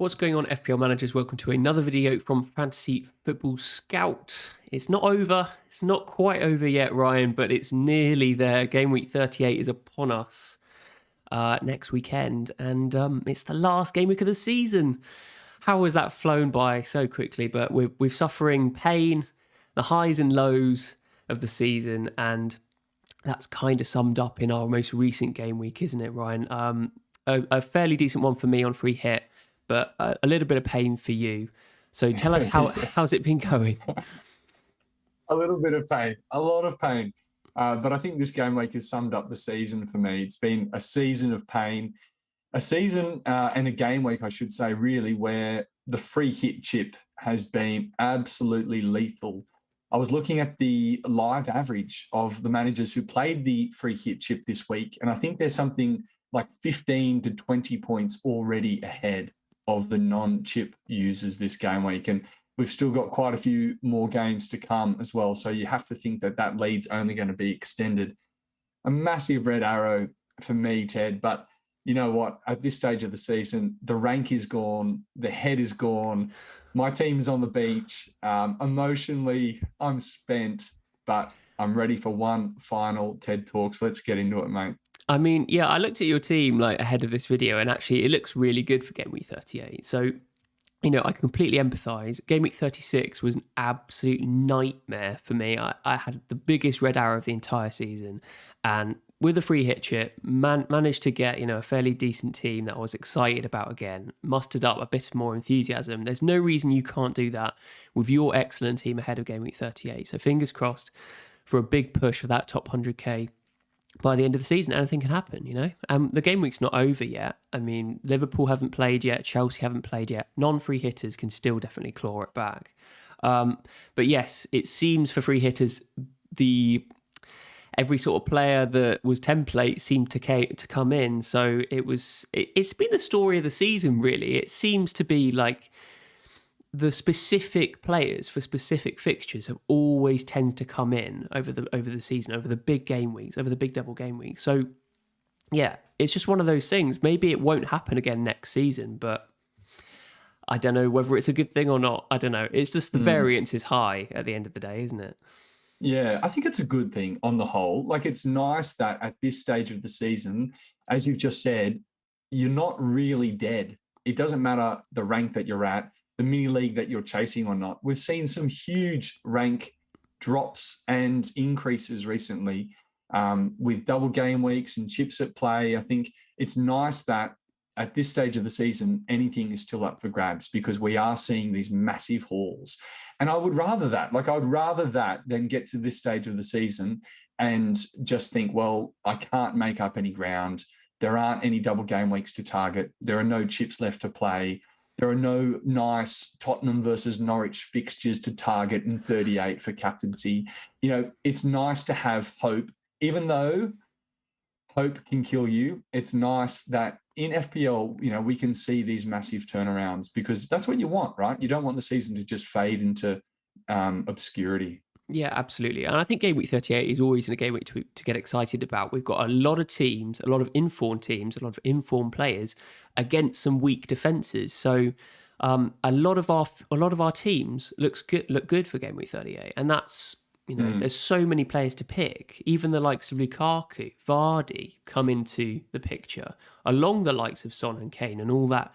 What's going on, FPL managers? Welcome to another video from Fantasy Football Scout. It's not over. It's not quite over yet, Ryan, but it's nearly there. Game week 38 is upon us next weekend, and it's the last game week of the season. How has that flown by so quickly? But we're suffering pain, the highs and lows of the season, and that's kind of summed up in our most recent game week, isn't it, Ryan? A fairly decent one for me on free hit, but a little bit of pain for you. So tell us how's it been going? A little bit of pain, a lot of pain. But I think this game week has summed up the season for me. It's been a season of pain, a season and a game week, I should say, really, where the free hit chip has been absolutely lethal. I was looking at the live average of the managers who played the free hit chip this week, and I think there's something like 15 to 20 points already ahead of the non-chip users this game week. And we've still got quite a few more games to come as well. So you have to think that that lead's only going to be extended. A massive red arrow for me, Ted. But you know what? At this stage of the season, the rank is gone. The head is gone. My team's on the beach. Emotionally, I'm spent, but I'm ready for one final TED Talks. Let's get into it, mate. I mean, yeah, I looked at your team like ahead of this video, and actually it looks really good for Game Week 38. So, you know, I completely empathise. Game Week 36 was an absolute nightmare for me. I had the biggest red arrow of the entire season, and with a free hit chip, managed to get, a fairly decent team that I was excited about again, mustered up a bit more enthusiasm. There's no reason you can't do that with your excellent team ahead of Game Week 38. So fingers crossed for a big push for that top 100k. By the end of the season, anything can happen, the game week's not over yet. I mean, Liverpool haven't played yet, Chelsea haven't played yet. Non-free hitters can still definitely claw it back. But yes, it seems for free hitters, every sort of player that was template seemed to come in. So it's been the story of the season, really. It seems to be like the specific players for specific fixtures have always tended to come in over the season, over the big game weeks, over the big double game weeks. So yeah, it's just one of those things. Maybe it won't happen again next season, but I don't know whether it's a good thing or not. I don't know. It's just the variance is high at the end of the day, isn't it? Yeah, I think it's a good thing on the whole. Like, it's nice that at this stage of the season, as you've just said, you're not really dead. It doesn't matter the rank that you're at, the mini league that you're chasing or not. We've seen some huge rank drops and increases recently with double game weeks and chips at play. I think it's nice that at this stage of the season, anything is still up for grabs because we are seeing these massive hauls. And I would rather that. Like, I would rather that than get to this stage of the season and just think, well, I can't make up any ground. There aren't any double game weeks to target. There are no chips left to play. There are no nice Tottenham versus Norwich fixtures to target in 38 for captaincy. It's nice to have hope, even though hope can kill you. It's nice that in FPL, we can see these massive turnarounds because that's what you want, right? You don't want the season to just fade into obscurity. Yeah, absolutely. And I think Game Week 38 is always a game week to get excited about. We've got a lot of teams, a lot of informed teams, a lot of informed players against some weak defences. So a lot of our teams look good for Game Week 38. And that's, there's so many players to pick. Even the likes of Lukaku, Vardy come into the picture, along the likes of Son and Kane and all that,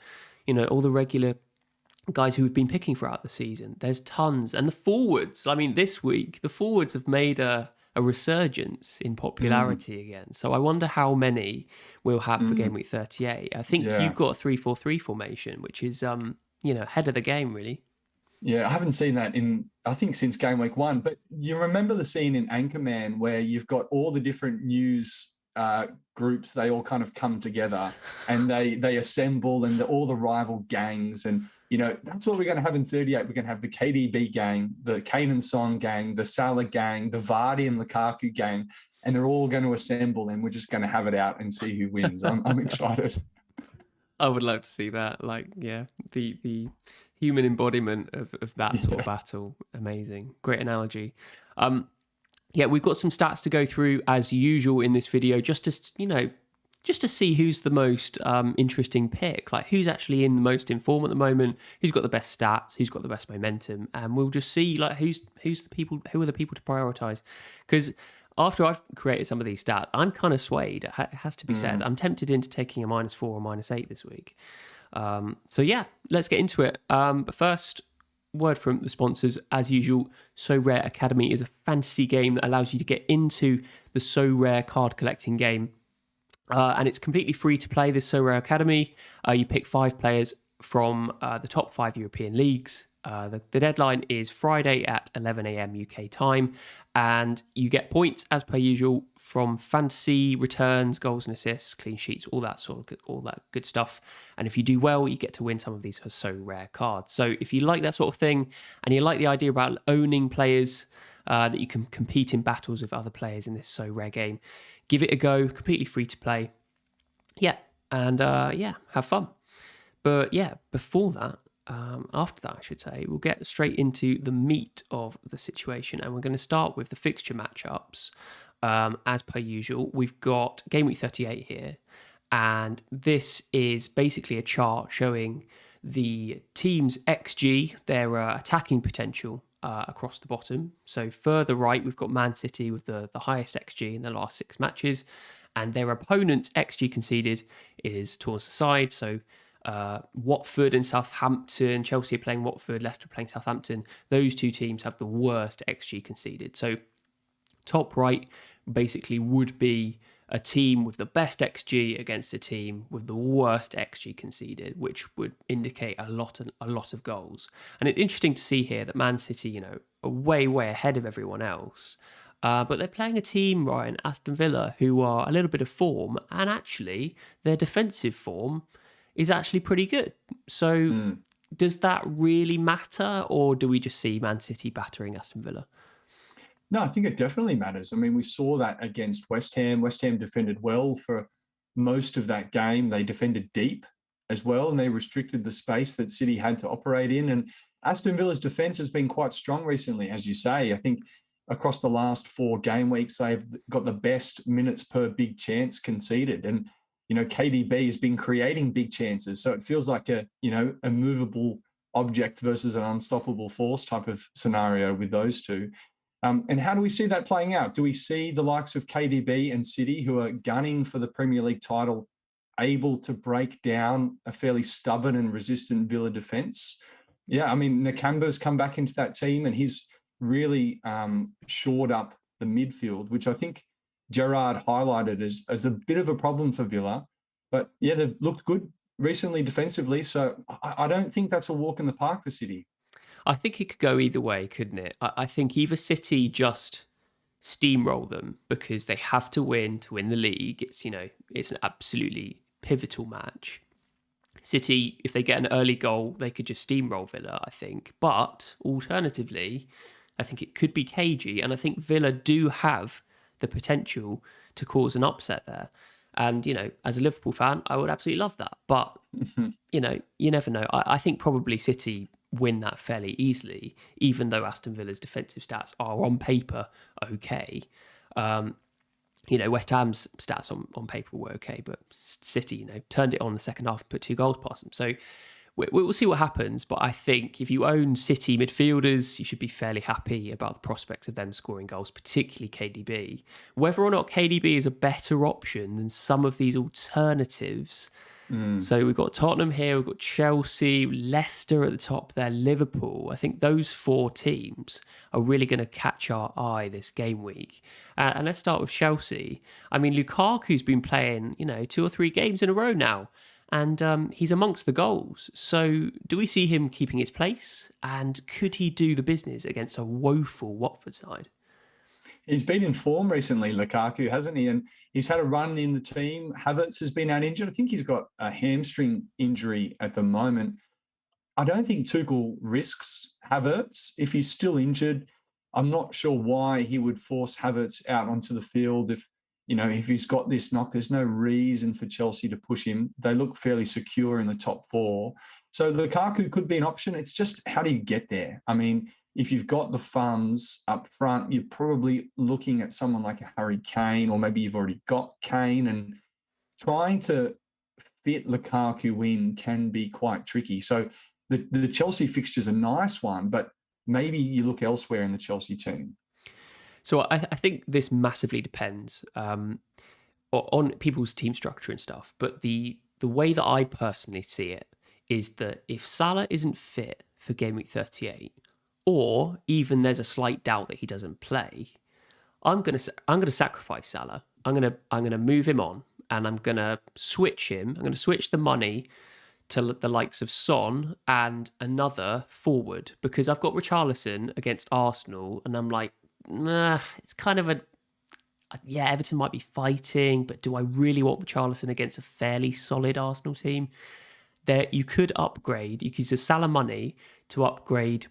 all the regular guys who we've been picking throughout the season. There's tons. And the forwards, I mean, this week, the forwards have made a resurgence in popularity again. So I wonder how many we'll have for Game Week 38. I think you've got a 3-4-3 formation, which is, ahead of the game, really. Yeah, I haven't seen that since Game Week 1. But you remember the scene in Anchorman where you've got all the different news groups, they all kind of come together and they assemble and all the rival gangs. And that's what we're going to have in 38. We're going to have the KDB gang, the Kane and Son gang, the Salah gang, the Vardy and Lukaku gang, and they're all going to assemble and we're just going to have it out and see who wins. I'm excited. I would love to see that. Like, yeah, the human embodiment of that sort of battle. Amazing. Great analogy. Yeah, we've got some stats to go through as usual in this video, just to, just to see who's the most interesting pick, like who's actually in the most in form at the moment, who's got the best stats, who's got the best momentum, and we'll just see like who are the people to prioritize. Because after I've created some of these stats, I'm kind of swayed. It has to be said. I'm tempted into taking a -4 or -8 this week. So yeah, let's get into it. But first, word from the sponsors, as usual. SoRare Academy is a fantasy game that allows you to get into the SoRare card collecting game. And it's completely free to play, this SoRare Academy. You pick 5 players from the top 5 European leagues. The deadline is Friday at 11 a.m. UK time. And you get points, as per usual, from fantasy, returns, goals and assists, clean sheets, all that good stuff. And if you do well, you get to win some of these SoRare cards. So if you like that sort of thing, and you like the idea about owning players, that you can compete in battles with other players in this SoRare game, give it a go. Completely free to play. Yeah, and have fun. But yeah, before that, after that, I should say, we'll get straight into the meat of the situation, and we're going to start with the fixture matchups. As per usual, we've got Gameweek 38 here, and this is basically a chart showing the team's XG, their attacking potential, across the bottom. So further right, we've got Man City with the highest XG in the last 6 matches, and their opponent's XG conceded is towards the side. So Watford and Southampton, Chelsea are playing Watford, Leicester are playing Southampton. Those 2 teams have the worst XG conceded. So top right basically would be a team with the best XG against a team with the worst XG conceded, which would indicate a lot of goals. And it's interesting to see here that Man City, are way ahead of everyone else. But they're playing a team, Ryan, Aston Villa, who are a little bit of form, and actually their defensive form is actually pretty good. So does that really matter, or do we just see Man City battering Aston Villa? No, I think it definitely matters. I mean, we saw that against West Ham. West Ham defended well for most of that game. They defended deep as well, and they restricted the space that City had to operate in. And Aston Villa's defence has been quite strong recently, as you say. I think across the last 4 game weeks, they've got the best minutes per big chance conceded. And, KDB has been creating big chances. So it feels like a movable object versus an unstoppable force type of scenario with those two. And how do we see that playing out? Do we see the likes of KDB and City, who are gunning for the Premier League title, able to break down a fairly stubborn and resistant Villa defence? Yeah, I mean, Nakamba's come back into that team, and he's really shored up the midfield, which I think Gerrard highlighted as a bit of a problem for Villa. But yeah, they've looked good recently defensively. So I don't think that's a walk in the park for City. I think it could go either way, couldn't it? I think either City just steamroll them because they have to win the league. It's an absolutely pivotal match. City, if they get an early goal, they could just steamroll Villa, I think. But alternatively, I think it could be cagey, and I think Villa do have the potential to cause an upset there. And, as a Liverpool fan, I would absolutely love that. But, you never know. I think probably City win that fairly easily, even though Aston Villa's defensive stats are on paper okay. West Ham's stats on paper were okay, but City, turned it on the second half and put 2 goals past them. So we'll see what happens. But I think if you own City midfielders, you should be fairly happy about the prospects of them scoring goals, particularly KDB. Whether or not KDB is a better option than some of these alternatives. So we've got Tottenham here, we've got Chelsea, Leicester at the top there, Liverpool. I think those 4 teams are really going to catch our eye this game week. And let's start with Chelsea. I mean, Lukaku's been playing, 2 or 3 games in a row now, and he's amongst the goals. So do we see him keeping his place? And could he do the business against a woeful Watford side? He's been in form recently, Lukaku, hasn't he? And he's had a run in the team. Havertz has been out injured. I think he's got a hamstring injury at the moment. I don't think Tuchel risks Havertz. If he's still injured, I'm not sure why he would force Havertz out onto the field. If he's got this knock, there's no reason for Chelsea to push him. They look fairly secure in the top 4. So Lukaku could be an option. It's just, how do you get there? I mean, if you've got the funds up front, you're probably looking at someone like a Harry Kane, or maybe you've already got Kane, and trying to fit Lukaku in can be quite tricky. So the Chelsea fixture is a nice one, but maybe you look elsewhere in the Chelsea team. So I think this massively depends on people's team structure and stuff. But the way that I personally see it is that if Salah isn't fit for game week 38, or even there's a slight doubt that he doesn't play, I'm gonna sacrifice Salah. I'm gonna move him on, and I'm gonna switch him. I'm gonna switch the money to the likes of Son and another forward, because I've got Richarlison against Arsenal, and I'm like, nah, it's kind of yeah, Everton might be fighting, but do I really want Richarlison against a fairly solid Arsenal team? There, you could upgrade. You could use Salah money to upgrade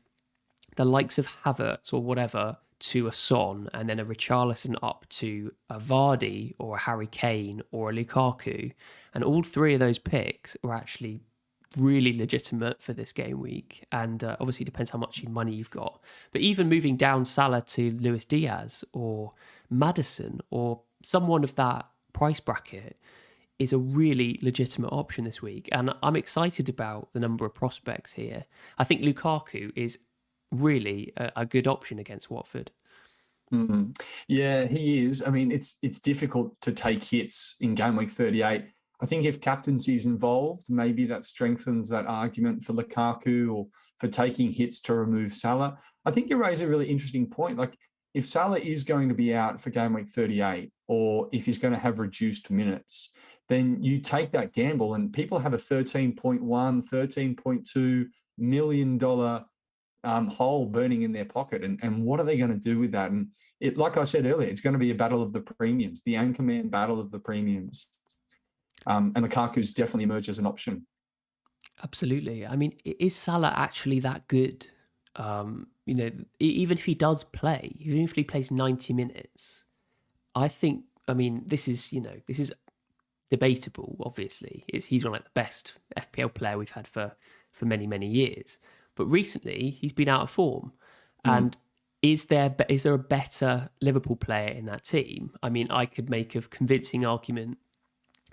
the likes of Havertz or whatever to a Son, and then a Richarlison up to a Vardy or a Harry Kane or a Lukaku. And all three of those picks are actually really legitimate for this game week. And obviously depends how much money you've got. But even moving down Salah to Luis Diaz or Maddison or someone of that price bracket is a really legitimate option this week. And I'm excited about the number of prospects here. I think Lukaku is really a good option against Watford. Mm. Yeah, he is. I mean, it's difficult to take hits in game week 38. I think if captaincy is involved, maybe that strengthens that argument for Lukaku or for taking hits to remove Salah. I think you raise a really interesting point. Like, if Salah is going to be out for game week 38, or if he's going to have reduced minutes, then you take that gamble, and people have a $13.1, $13.2 million hole burning in their pocket. And what are they going to do with that? And it, like I said earlier, it's going to be a battle of the premiums, the anchorman battle of the premiums. And Lukaku's definitely emerged as an option. Absolutely. I mean, is Salah actually that good? Even if he does play, even if he plays 90 minutes, I think, I mean, this is debatable, obviously. He's one of the best FPL player we've had for many, many years. But recently, he's been out of form. And is there a better Liverpool player in that team? I mean, I could make a convincing argument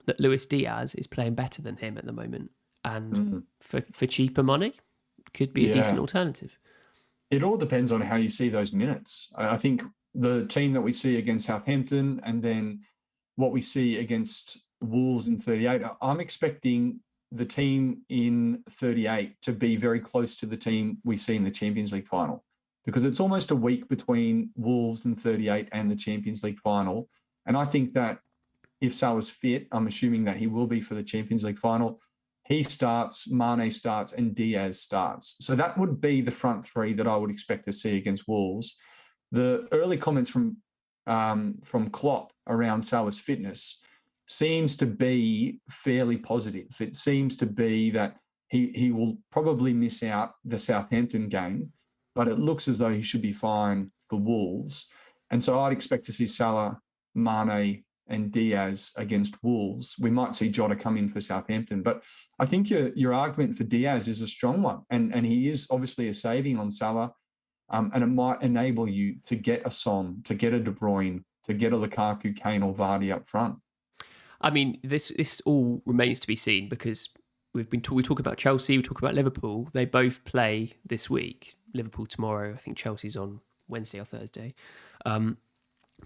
that Luis Diaz is playing better than him at the moment. And for cheaper money, could be a decent alternative. It all depends on how you see those minutes. I think the team that we see against Southampton and then what we see against Wolves in 38, I'm expecting the team in 38 to be very close to the team we see in the Champions League final, because it's almost a week between Wolves and 38 and the Champions League final. And I think that if Salah's fit, I'm assuming that he will be for the Champions League final, he starts, Mane starts, and Diaz starts. So that would be the front three that I would expect to see against Wolves. The early comments from Klopp around Salah's fitness seems to be fairly positive. It seems to be that he will probably miss out the Southampton game, but it looks as though he should be fine for Wolves. And so I'd expect to see Salah, Mane, and Diaz against Wolves. We might see Jota come in for Southampton, but I think your argument for Diaz is a strong one, and he is obviously a saving on Salah, and it might enable you to get a Son, to get a De Bruyne, to get a Lukaku, Kane, or Vardy up front. I mean, this all remains to be seen, because we talk about Chelsea, we talk about Liverpool. They both play this week. Liverpool tomorrow. I think Chelsea's on Wednesday or Thursday.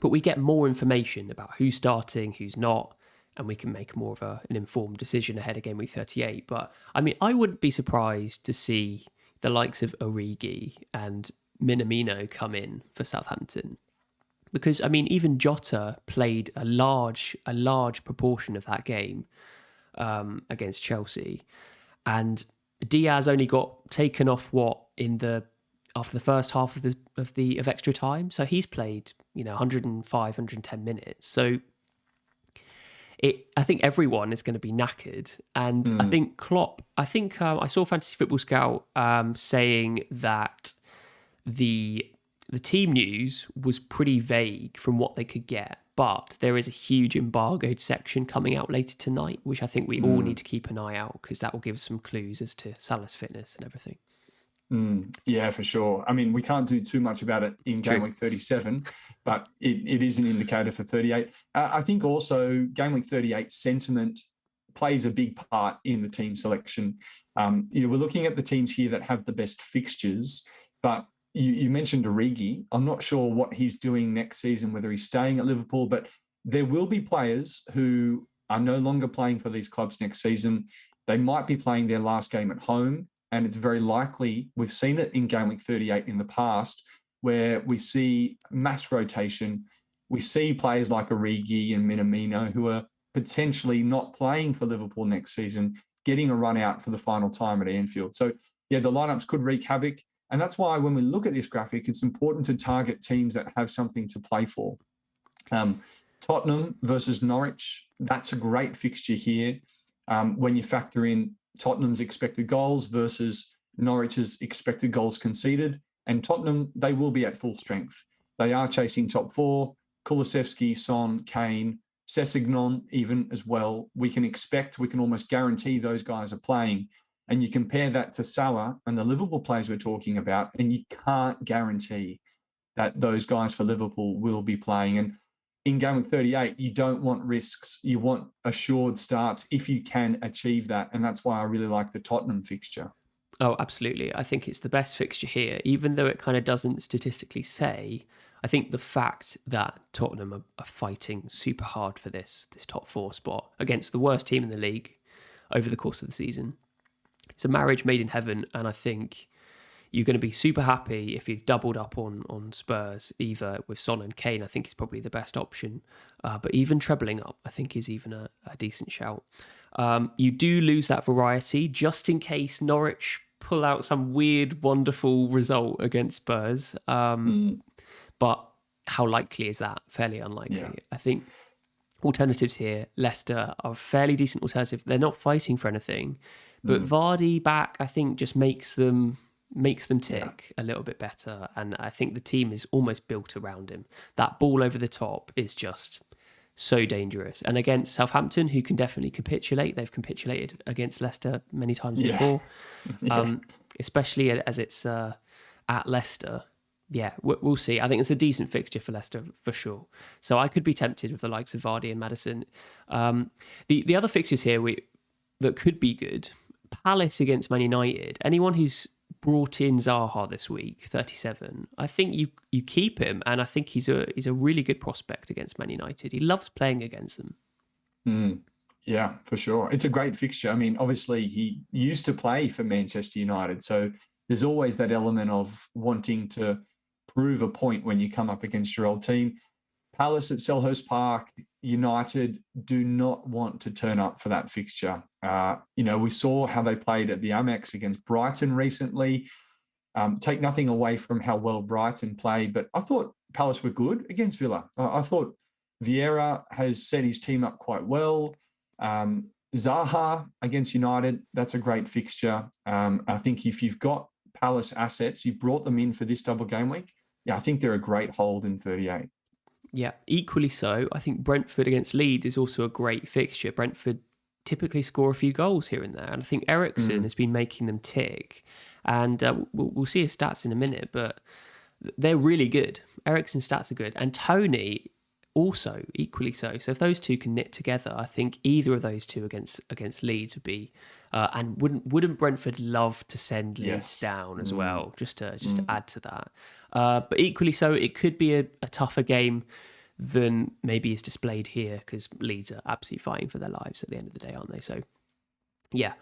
But we get more information about who's starting, who's not, and we can make more of an informed decision ahead of game week 38. But I mean, I wouldn't be surprised to see the likes of Origi and Minamino come in for Southampton, because I mean, even Jota played a large proportion of that game against Chelsea, and Diaz only got taken off after the first half of extra time. So he's played 105, 110 minutes. So I think everyone is going to be knackered. And I think Klopp, I saw Fantasy Football Scout saying that the team news was pretty vague from what they could get, but there is a huge embargoed section coming out later tonight, which I think we all need to keep an eye out, because that will give some clues as to Salah's fitness and everything. Yeah, for sure. I mean, we can't do too much about it in True. Game Week 37, but it is an indicator for 38. I think also Game Week 38 sentiment plays a big part in the team selection. We're looking at the teams here that have the best fixtures, but you mentioned Origi. I'm not sure what he's doing next season, whether he's staying at Liverpool, but there will be players who are no longer playing for these clubs next season. They might be playing their last game at home. And it's very likely, we've seen it in Game Week 38 in the past, where we see mass rotation. We see players like Origi and Minamino who are potentially not playing for Liverpool next season, getting a run out for the final time at Anfield. So, yeah, the lineups could wreak havoc. And that's why when we look at this graphic, it's important to target teams that have something to play for. Tottenham versus Norwich, that's a great fixture here. When you factor in Tottenham's expected goals versus Norwich's expected goals conceded. And Tottenham, they will be at full strength. They are chasing top four. Kulusevski, Son, Kane, Sessegnon even as well. We can almost guarantee those guys are playing. And you compare that to Salah and the Liverpool players we're talking about, and you can't guarantee that those guys for Liverpool will be playing. And in Game Week 38, you don't want risks. You want assured starts if you can achieve that. And that's why I really like the Tottenham fixture. Oh, absolutely. I think it's the best fixture here, even though it kind of doesn't statistically say. I think the fact that Tottenham are fighting super hard for this top four spot against the worst team in the league over the course of the season, it's a marriage made in heaven. And I think you're going to be super happy if you've doubled up on Spurs, either with Son and Kane. I think is probably the best option. But even trebling up, I think is even a decent shout. You do lose that variety just in case Norwich pull out some weird, wonderful result against Spurs. But how likely is that? Fairly unlikely. Yeah. I think alternatives here, Leicester are a fairly decent alternative. They're not fighting for anything. But Vardy back, I think, just makes them tick a little bit better. And I think the team is almost built around him. That ball over the top is just so dangerous. And against Southampton, who can definitely capitulate, they've capitulated against Leicester many times before, especially as it's at Leicester. Yeah, we'll see. I think it's a decent fixture for Leicester for sure. So I could be tempted with the likes of Vardy and Maddison. The other fixtures here that could be good, Palace against Man United. Anyone who's brought in Zaha this week, 37. I think you keep him, and I think he's a really good prospect against Man United. He loves playing against them. Yeah, for sure. It's a great fixture. I mean, obviously he used to play for Manchester United, so there's always that element of wanting to prove a point when you come up against your old team. Palace at Selhurst Park, United do not want to turn up for that fixture. We saw how they played at the Amex against Brighton recently. Take nothing away from how well Brighton played, but I thought Palace were good against Villa. I thought Vieira has set his team up quite well. Zaha against United, that's a great fixture. I think if you've got Palace assets, you brought them in for this double game week. Yeah, I think they're a great hold in 38. Yeah, equally so. I think Brentford against Leeds is also a great fixture. Brentford typically score a few goals here and there, and I think Eriksen has been making them tick. And we'll see his stats in a minute, but they're really good. Eriksen's stats are good, and Tony also equally so. So if those two can knit together, I think either of those two against Leeds would be. And wouldn't Brentford love to send Leeds down as well, just to add to that? But equally so, it could be a tougher game than maybe is displayed here, because Leeds are absolutely fighting for their lives at the end of the day, aren't they? So, yeah.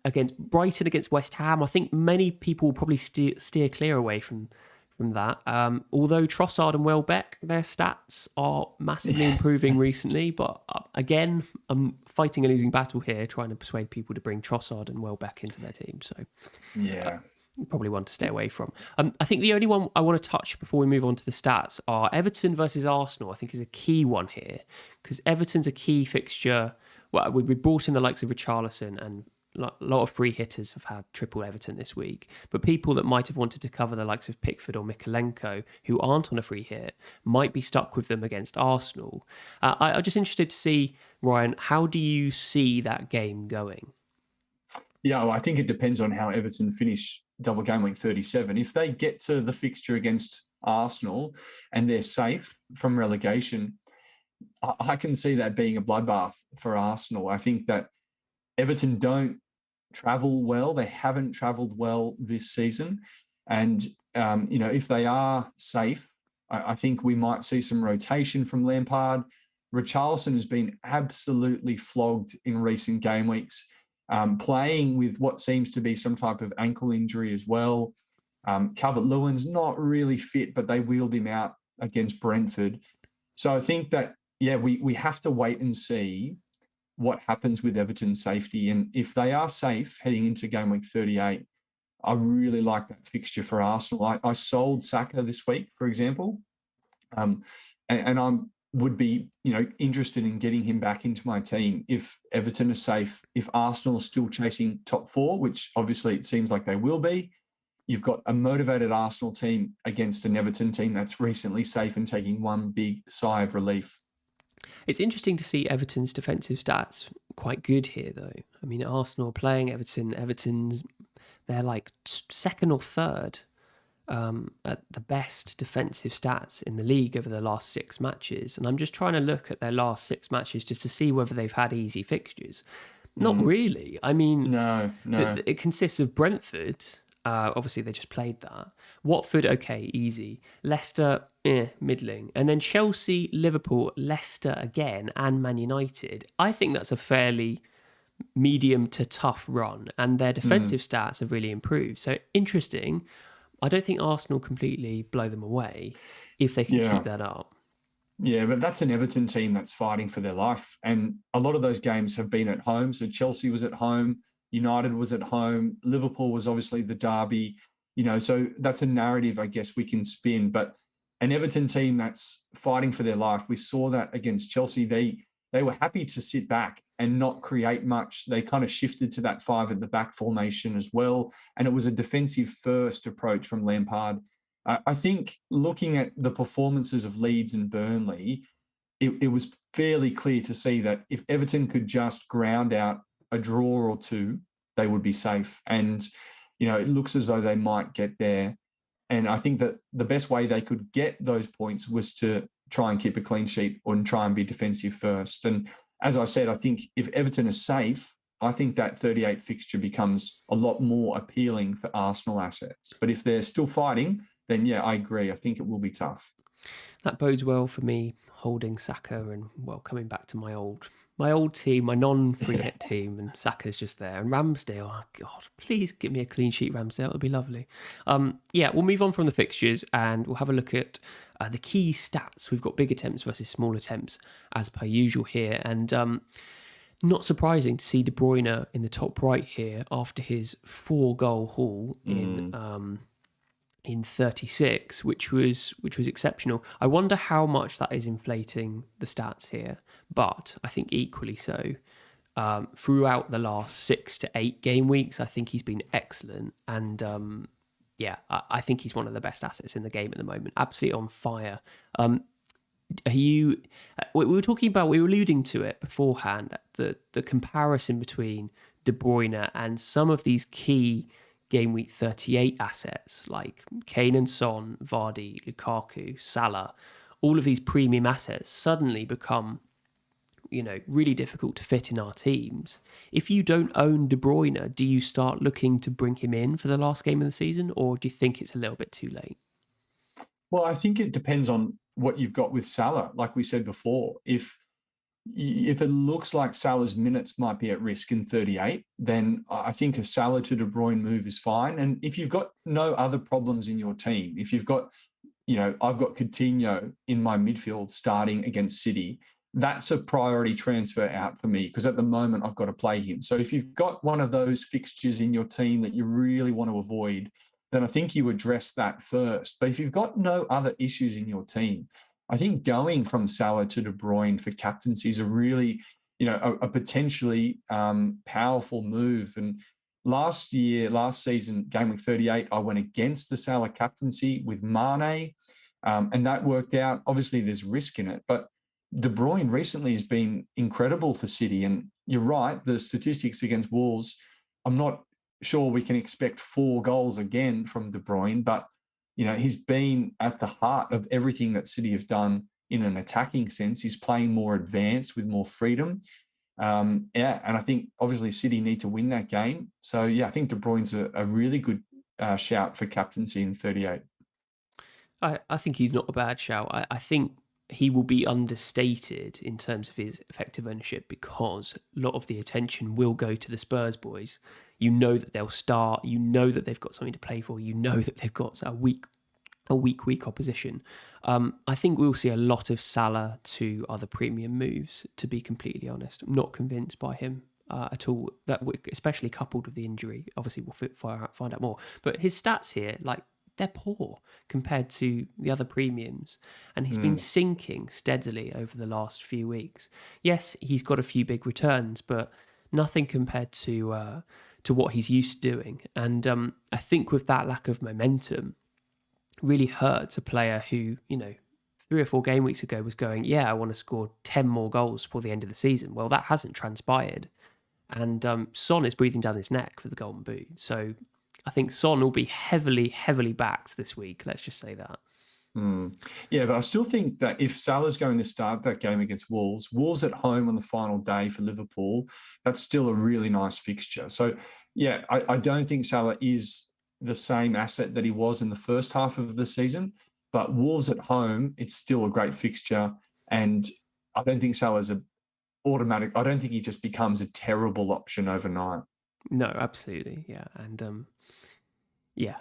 Against Brighton against West Ham, I think many people will probably steer clear away from that. Although Trossard and Welbeck, their stats are massively improving recently, but again, I'm fighting a losing battle here, trying to persuade people to bring Trossard and Welbeck into their team. So, probably one to stay away from. I think the only one I want to touch before we move on to the stats are Everton versus Arsenal. I think is a key one here, because Everton's a key fixture. Well, we brought in the likes of Richarlison, and a lot of free hitters have had triple Everton this week. But people that might have wanted to cover the likes of Pickford or Mikalenko, who aren't on a free hit, might be stuck with them against Arsenal. I'm just interested to see, Ryan, how do you see that game going? Yeah, well, I think it depends on how Everton finish double game week 37. If they get to the fixture against Arsenal and they're safe from relegation, I can see that being a bloodbath for Arsenal. I think that Everton don't travel well. They haven't travelled well this season. And, if they are safe, I think we might see some rotation from Lampard. Richarlison has been absolutely flogged in recent game weeks, playing with what seems to be some type of ankle injury as well. Calvert-Lewin's not really fit, but they wheeled him out against Brentford. So I think that, we have to wait and see what happens with Everton's safety. And if they are safe heading into game week 38, I really like that fixture for Arsenal. I sold Saka this week, for example, and I would be, interested in getting him back into my team if Everton are safe. If Arsenal are still chasing top four, which obviously it seems like they will be, you've got a motivated Arsenal team against an Everton team that's recently safe and taking one big sigh of relief. It's interesting to see Everton's defensive stats quite good here, though. I mean, Arsenal playing Everton. They're like second or third at the best defensive stats in the league over the last 6 matches. And I'm just trying to look at their last 6 matches just to see whether they've had easy fixtures. Not really. I mean, No. It consists of Brentford. Obviously, they just played that. Watford, okay, easy. Leicester, middling. And then Chelsea, Liverpool, Leicester again, and Man United. I think that's a fairly medium to tough run, and their defensive stats have really improved. So interesting. I don't think Arsenal completely blow them away if they can keep that up. Yeah, but that's an Everton team that's fighting for their life. And a lot of those games have been at home. So Chelsea was at home, United was at home, Liverpool was obviously the derby, so that's a narrative I guess we can spin. But an Everton team that's fighting for their life, we saw that against Chelsea. They were happy to sit back and not create much. They kind of shifted to that 5 at the back formation as well. And it was a defensive first approach from Lampard. I think looking at the performances of Leeds and Burnley, it was fairly clear to see that if Everton could just ground out a draw or two, they would be safe. And, it looks as though they might get there. And I think that the best way they could get those points was to try and keep a clean sheet and try and be defensive first. And as I said, I think if Everton is safe, I think that 38 fixture becomes a lot more appealing for Arsenal assets. But if they're still fighting, then I agree. I think it will be tough. That bodes well for me holding Saka and, coming back to my old team, my non-free hit team, and Saka's just there. And Ramsdale, oh God, please give me a clean sheet, Ramsdale. It would be lovely. We'll move on from the fixtures and we'll have a look at the key stats. We've got big attempts versus small attempts as per usual here. And not surprising to see De Bruyne in the top right here after his 4-goal haul in 36, which was exceptional. I wonder how much that is inflating the stats here, but I think equally so. Throughout the last 6 to 8 game weeks, I think he's been excellent, and I think he's one of the best assets in the game at the moment. Absolutely on fire. We were talking about, we were alluding to it beforehand, the comparison between De Bruyne and some of these key Game Week 38 assets like Kane and Son, Vardy, Lukaku, Salah. All of these premium assets suddenly become, really difficult to fit in our teams. If you don't own De Bruyne, do you start looking to bring him in for the last game of the season, or do you think it's a little bit too late? Well, I think it depends on what you've got with Salah. Like we said before, if it looks like Salah's minutes might be at risk in 38, then I think a Salah to De Bruyne move is fine. And if you've got no other problems in your team, if you've got, I've got Coutinho in my midfield starting against City, that's a priority transfer out for me because at the moment I've got to play him. So if you've got one of those fixtures in your team that you really want to avoid, then I think you address that first. But if you've got no other issues in your team, I think going from Salah to De Bruyne for captaincy is a really, a potentially powerful move. And last season, Game Week 38, I went against the Salah captaincy with Mane, and that worked out. Obviously, there's risk in it, but De Bruyne recently has been incredible for City. And you're right, the statistics against Wolves, I'm not sure, we can expect 4 goals again from De Bruyne, but he's been at the heart of everything that City have done in an attacking sense. He's playing more advanced with more freedom. And I think obviously City need to win that game. So I think De Bruyne's a really good shout for captaincy in 38. I think he's not a bad shout. I think he will be understated in terms of his effective ownership because a lot of the attention will go to the Spurs boys. You know that they'll start. You know that they've got something to play for. You know that they've got a weak opposition. I think we'll see a lot of Salah to other premium moves, to be completely honest. I'm not convinced by him at all, that especially coupled with the injury. Obviously, we'll find out more. But his stats here, they're poor compared to the other premiums. And he's been sinking steadily over the last few weeks. Yes, he's got a few big returns, but nothing compared to what he's used to doing. And I think with that lack of momentum, really hurts a player who, 3 or 4 game weeks ago was going, I want to score 10 more goals before the end of the season. Well, that hasn't transpired. And Son is breathing down his neck for the Golden Boot. So I think Son will be heavily, heavily backed this week. Let's just say that. Yeah, but I still think that if Salah's going to start that game against Wolves at home on the final day for Liverpool, that's still a really nice fixture. So, I don't think Salah is the same asset that he was in the first half of the season, but Wolves at home, it's still a great fixture. And I don't think Salah's automatic. I don't think he just becomes a terrible option overnight. No, absolutely. Yeah. And I'm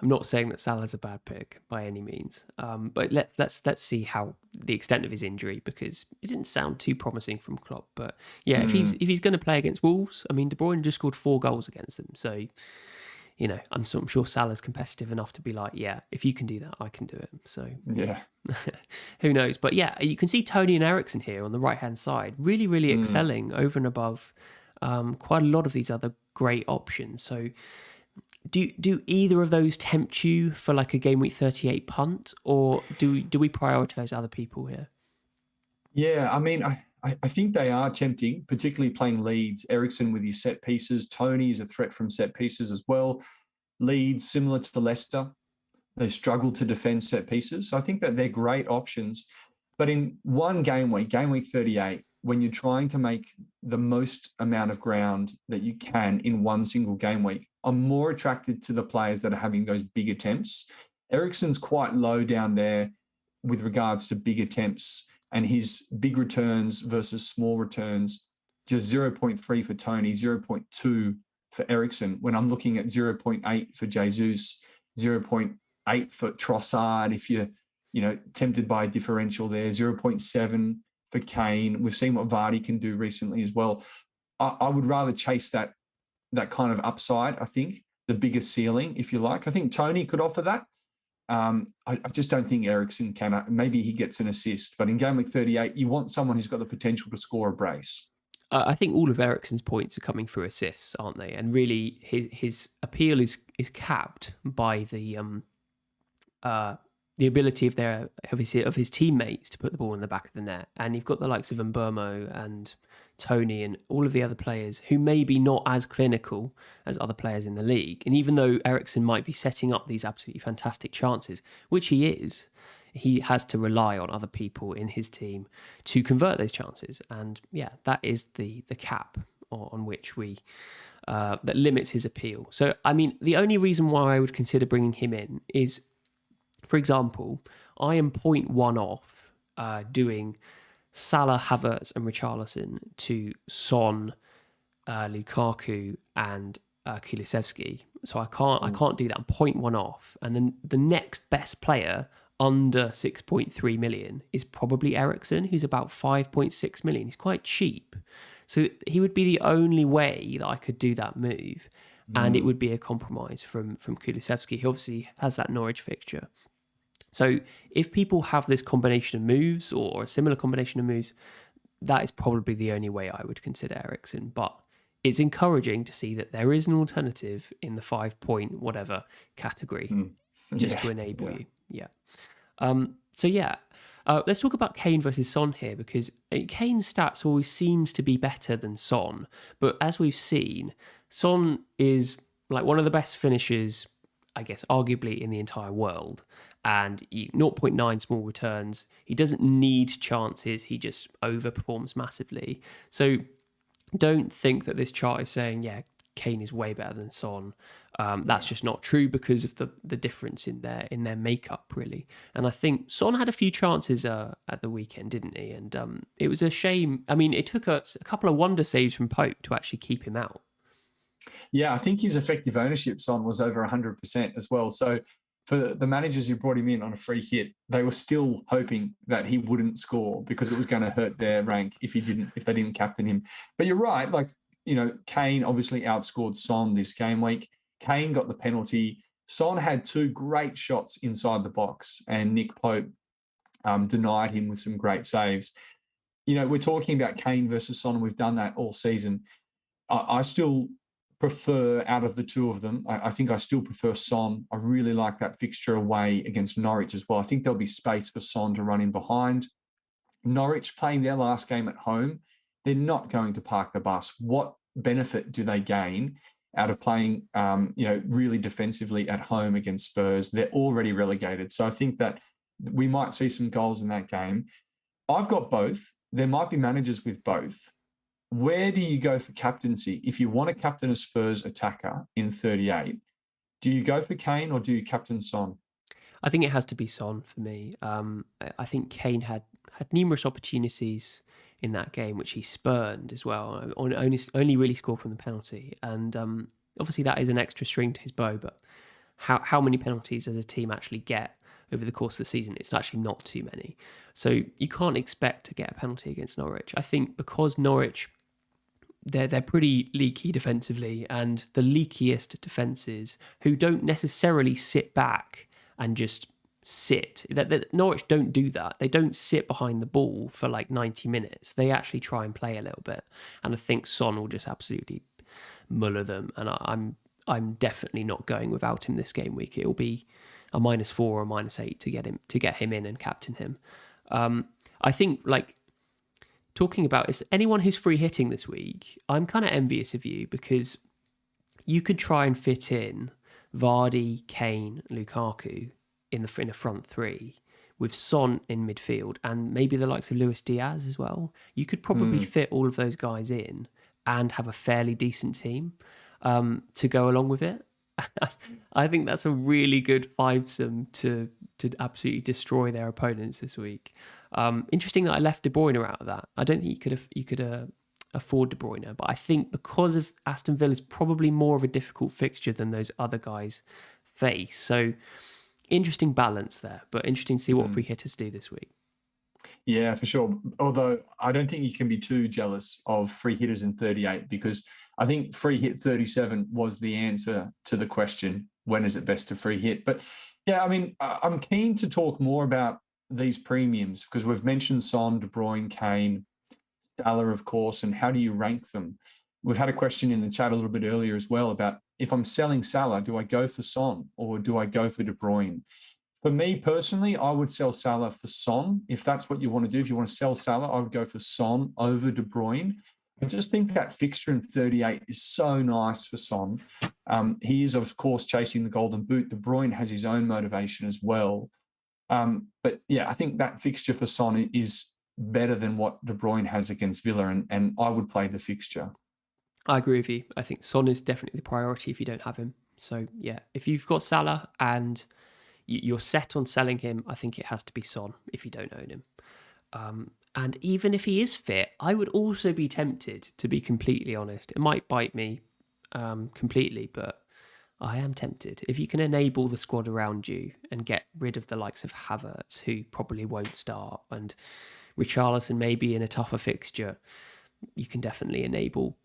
not saying that Salah's a bad pick by any means. But let's see how the extent of his injury, because it didn't sound too promising from Klopp. But if he's going to play against Wolves, I mean, De Bruyne just scored 4 goals against them. So, I'm sure Salah's competitive enough to be like, if you can do that, I can do it. So, who knows? But you can see Tony and Eriksen here on the right-hand side, really, really excelling over and above quite a lot of these other great options. So, do either of those tempt you for like a game week 38 punt, or do we prioritise other people here? Yeah, I mean, I think they are tempting, particularly playing Leeds. Eriksen with his set pieces. Tony is a threat from set pieces as well. Leeds, similar to Leicester, they struggle to defend set pieces. So I think that they're great options. But in one game week 38, when you're trying to make the most amount of ground that you can in one single game week, I'm more attracted to the players that are having those big attempts. Eriksen's quite low down there with regards to big attempts, and his big returns versus small returns, just 0.3 for Tony, 0.2 for Eriksen. When I'm looking at 0.8 for Jesus, 0.8 for Trossard, if you're tempted by a differential there, 0.7 for Kane. We've seen what Vardy can do recently as well. I would rather chase that kind of upside, I think, the bigger ceiling, if you like. I think Tony could offer that. I just don't think Eriksen can. Maybe he gets an assist, but in game week 38, you want someone who's got the potential to score a brace. I think all of Eriksen's points are coming through assists, aren't they? And really, his appeal is capped by the ability of his teammates to put the ball in the back of the net. And you've got the likes of Mbeumo and Tony and all of the other players who may be not as clinical as other players in the league. And even though Eriksen might be setting up these absolutely fantastic chances, which he is, he has to rely on other people in his team to convert those chances. And that is the cap on which that limits his appeal. So, I mean, the only reason why I would consider bringing him in is, for example, I am 0.1 off doing Salah, Havertz and Richarlison to Son, Lukaku and Kulusevski. So I can't do that. I'm 0.1 off. And then the next best player under 6.3 million is probably Eriksen, who's about 5.6 million. He's quite cheap. So he would be the only way that I could do that move. And it would be a compromise from Kulusevski. He obviously has that Norwich fixture. So if people have this combination of moves or a similar combination of moves, that is probably the only way I would consider Eriksen. But it's encouraging to see that there is an alternative in the 5 point whatever category just to enable you. Let's talk about Kane versus Son here, because Kane's stats always seems to be better than Son. But as we've seen, Son is like one of the best finishers, I guess, arguably in the entire world. And 0.9 small returns. He doesn't need chances. He just overperforms massively. So don't think that this chart is saying, yeah, Kane is way better than Son. That's just not true because of the difference in their makeup, really. And I think Son had a few chances at the weekend, didn't he? And it was a shame. I mean, it took a couple of wonder saves from Pope to actually keep him out. Yeah, I think his effective ownership on was over 100% as well. So for the managers who brought him in on a free hit, they were still hoping that he wouldn't score because it was going to hurt their rank if they didn't captain him. But you're right, like, you know, Kane obviously outscored Son this game week. Kane got the penalty. Son had 2 great shots inside the box, and Nick Pope denied him with some great saves. You know, we're talking about Kane versus Son, and we've done that all season. I still prefer, out of the two of them, I think I still prefer Son. I really like that fixture away against Norwich as well. I think there'll be space for Son to run in behind. Norwich playing their last game at home, they're not going to park the bus. What benefit do they gain out of playing, really defensively at home against Spurs? They're already relegated. So I think that we might see some goals in that game. I've got both. There might be managers with both. Where do you go for captaincy? If you want to captain a Spurs attacker in 38, do you go for Kane or do you captain Son? I think it has to be Son for me. I think Kane had numerous opportunities in that game, which he spurned as well. Only really scored from the penalty. And obviously that is an extra string to his bow, but how many penalties does a team actually get over the course of the season? It's actually not too many. So you can't expect to get a penalty against Norwich. I think because Norwich, they're pretty leaky defensively, and the leakiest defences who don't necessarily sit back and just sit. Norwich don't do that. They don't sit behind the ball for like 90 minutes. They actually try and play a little bit. And I think Son will just absolutely muller them. And I'm definitely not going without him this game week. It'll be a -4 or a -8 to get him in and captain him. I think, like, talking about is anyone who's free hitting this week, I'm kind of envious of you because you could try and fit in Vardy, Kane, Lukaku in a front three with Son in midfield and maybe the likes of Luis Diaz as well. You could probably fit all of those guys in and have a fairly decent team to go along with it. I think that's a really good fivesome to absolutely destroy their opponents this week. Interesting that I left De Bruyne out of that. I don't think you could afford De Bruyne, but I think because of Aston Villa's probably more of a difficult fixture than those other guys face. So interesting balance there, but interesting to see what free hitters do this week. Yeah, for sure. Although I don't think you can be too jealous of free hitters in 38 because I think free hit 37 was the answer to the question, when is it best to free hit? But yeah, I mean, I'm keen to talk more about these premiums because we've mentioned Son, De Bruyne, Kane, Salah, of course, and how do you rank them? We've had a question in the chat a little bit earlier as well about if I'm selling Salah, do I go for Son or do I go for De Bruyne? For me personally, I would sell Salah for Son. If that's what you want to do, if you want to sell Salah, I would go for Son over De Bruyne. I just think that fixture in 38 is so nice for Son. He is, of course, chasing the Golden Boot. De Bruyne has his own motivation as well. But yeah, I think that fixture for Son is better than what De Bruyne has against Villa, and I would play the fixture. I agree with you. I think Son is definitely the priority if you don't have him. So yeah, if you've got Salah and you're set on selling him, I think it has to be Son if you don't own him. And even if he is fit, I would also be tempted, to be completely honest. It might bite me completely, but I am tempted. If you can enable the squad around you and get rid of the likes of Havertz, who probably won't start, and Richarlison maybe in a tougher fixture, you can definitely enable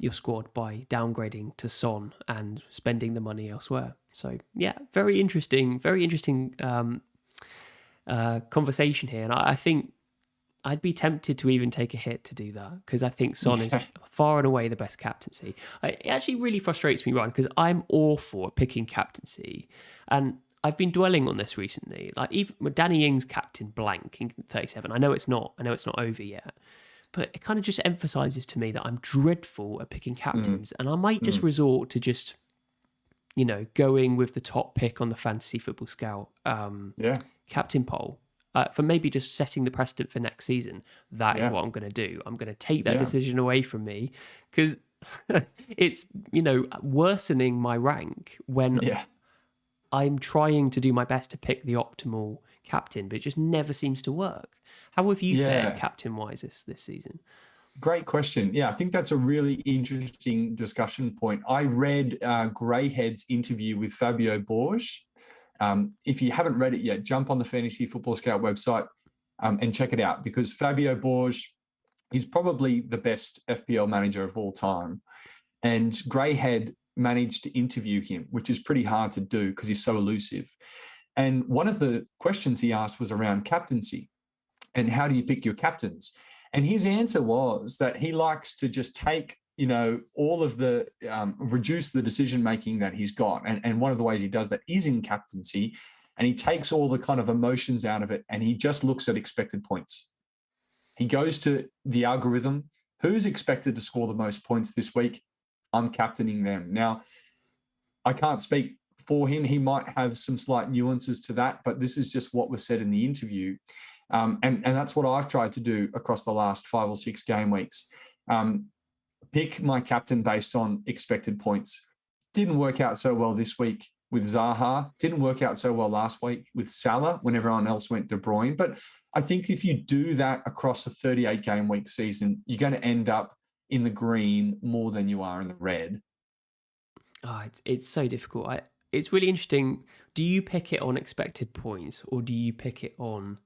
your squad by downgrading to Son and spending the money elsewhere. So yeah, very interesting conversation here. And I think I'd be tempted to even take a hit to do that because I think Son is far and away the best captaincy. It actually really frustrates me, Ryan, because I'm awful at picking captaincy. And I've been dwelling on this recently. Like even Danny Ings captain blank in 37. I know it's not over yet. But it kind of just emphasises to me that I'm dreadful at picking captains. And I might just resort to just going with the top pick on the Fantasy Football Scout Yeah. captain poll, for maybe just setting the precedent for next season. That is Yeah. what I'm going to do. I'm going to take that Yeah. decision away from me, because it's, worsening my rank when Yeah. I'm trying to do my best to pick the optimal captain, but it just never seems to work. How have you fared Yeah. captain-wise this season? Great question. Yeah, I think that's a really interesting discussion point. I read Greyhead's interview with Fabio Borges. If you haven't read it yet, jump on the Fantasy Football Scout website and check it out, because Fabio Borges is probably the best FPL manager of all time. And Greyhead managed to interview him, which is pretty hard to do because he's so elusive. And one of the questions he asked was around captaincy and how do you pick your captains? And his answer was that he likes to just take, all of the, reduce the decision-making that he's got. And one of the ways he does that is in captaincy. And he takes all the kind of emotions out of it and he just looks at expected points. He goes to the algorithm. Who's expected to score the most points this week? I'm captaining them. Now, I can't speak for him. He might have some slight nuances to that, but this is just what was said in the interview. And that's what I've tried to do across the last 5 or 6 game weeks. Pick my captain based on expected points. Didn't work out so well this week with Zaha. Didn't work out so well last week with Salah when everyone else went De Bruyne. But I think if you do that across a 38 game week season, you're going to end up in the green more than you are in the red. Oh, it's so difficult. It's really interesting. Do you pick it on expected points, or do you pick it on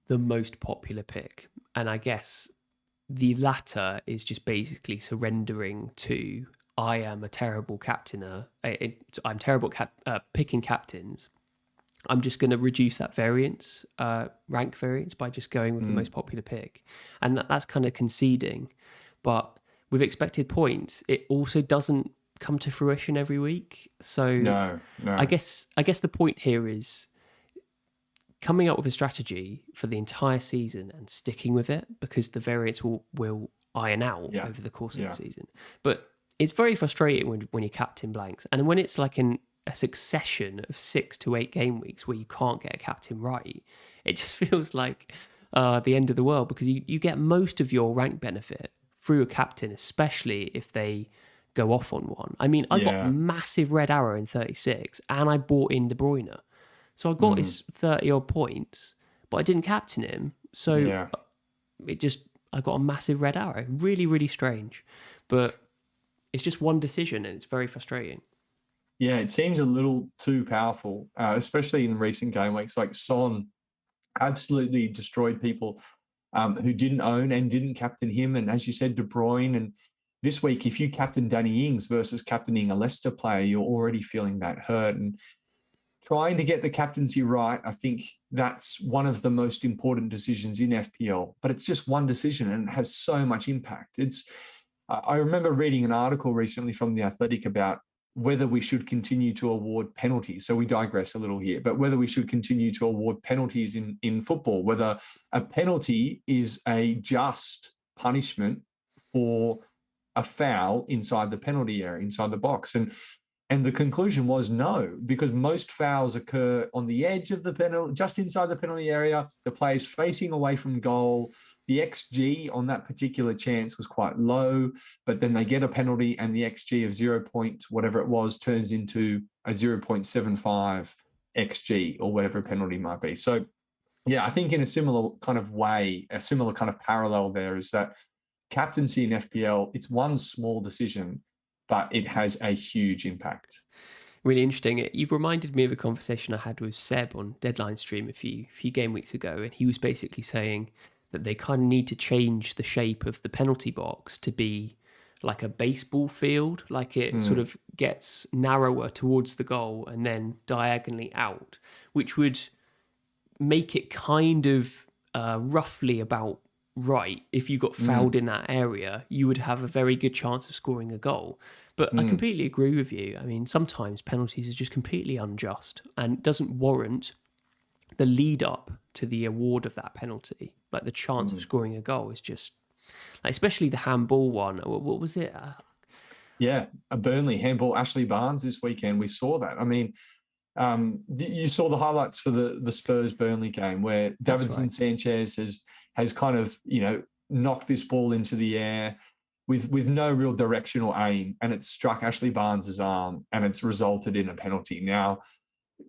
the most popular pick? And I guess the latter is just basically surrendering to, I am a terrible captainer. I'm terrible picking captains. I'm just going to reduce that variance, rank variance, by just going with the most popular pick. And that's kind of conceding. But with expected points, it also doesn't come to fruition every week. So No. I guess the point here is coming up with a strategy for the entire season and sticking with it, because the variance will iron out over the course of the season. But it's very frustrating when your captain blanks, and when it's like a succession of 6 to 8 game weeks where you can't get a captain right. It just feels like the end of the world, because you get most of your rank benefit through a captain, especially if they go off on one. I mean, I got a massive red arrow in 36 and I bought in De Bruyne. So I got his 30 odd points, but I didn't captain him. So I got a massive red arrow. Really, really strange. But it's just one decision and it's very frustrating. Yeah, it seems a little too powerful, especially in recent game weeks. Like Son absolutely destroyed people who didn't own and didn't captain him. And as you said, De Bruyne. And this week, if you captain Danny Ings versus captaining a Leicester player, you're already feeling that hurt. And trying to get the captaincy right, I think that's one of the most important decisions in FPL. But it's just one decision and it has so much impact. I remember reading an article recently from The Athletic about whether we should continue to award penalties. So we digress a little here, but whether we should continue to award penalties in football, whether a penalty is a just punishment for a foul inside the penalty area, inside the box. And the conclusion was no, because most fouls occur on the edge of the penalty, just inside the penalty area. The player's facing away from goal. The XG on that particular chance was quite low, but then they get a penalty and the XG of 0. whatever it was turns into a 0.75 XG or whatever penalty might be. So, yeah, I think in a similar kind of way, a similar kind of parallel there is that captaincy in FPL, it's one small decision, but it has a huge impact. Really interesting. You've reminded me of a conversation I had with Seb on Deadline Stream a few game weeks ago, and he was basically saying that they kind of need to change the shape of the penalty box to be like a baseball field, like it sort of gets narrower towards the goal and then diagonally out, which would make it kind of roughly about right. If you got fouled in that area, you would have a very good chance of scoring a goal. But I completely agree with you. I mean, sometimes penalties are just completely unjust and doesn't warrant the lead up to the award of that penalty. Like the chance of scoring a goal is just, like, especially the handball one. What was it? Yeah, a Burnley handball, Ashley Barnes this weekend. We saw that. I mean, you saw the highlights for the Spurs Burnley game where That's Davinson right. Sanchez has kind of knocked this ball into the air with no real direction or aim, and it's struck Ashley Barnes's arm, and it's resulted in a penalty. Now,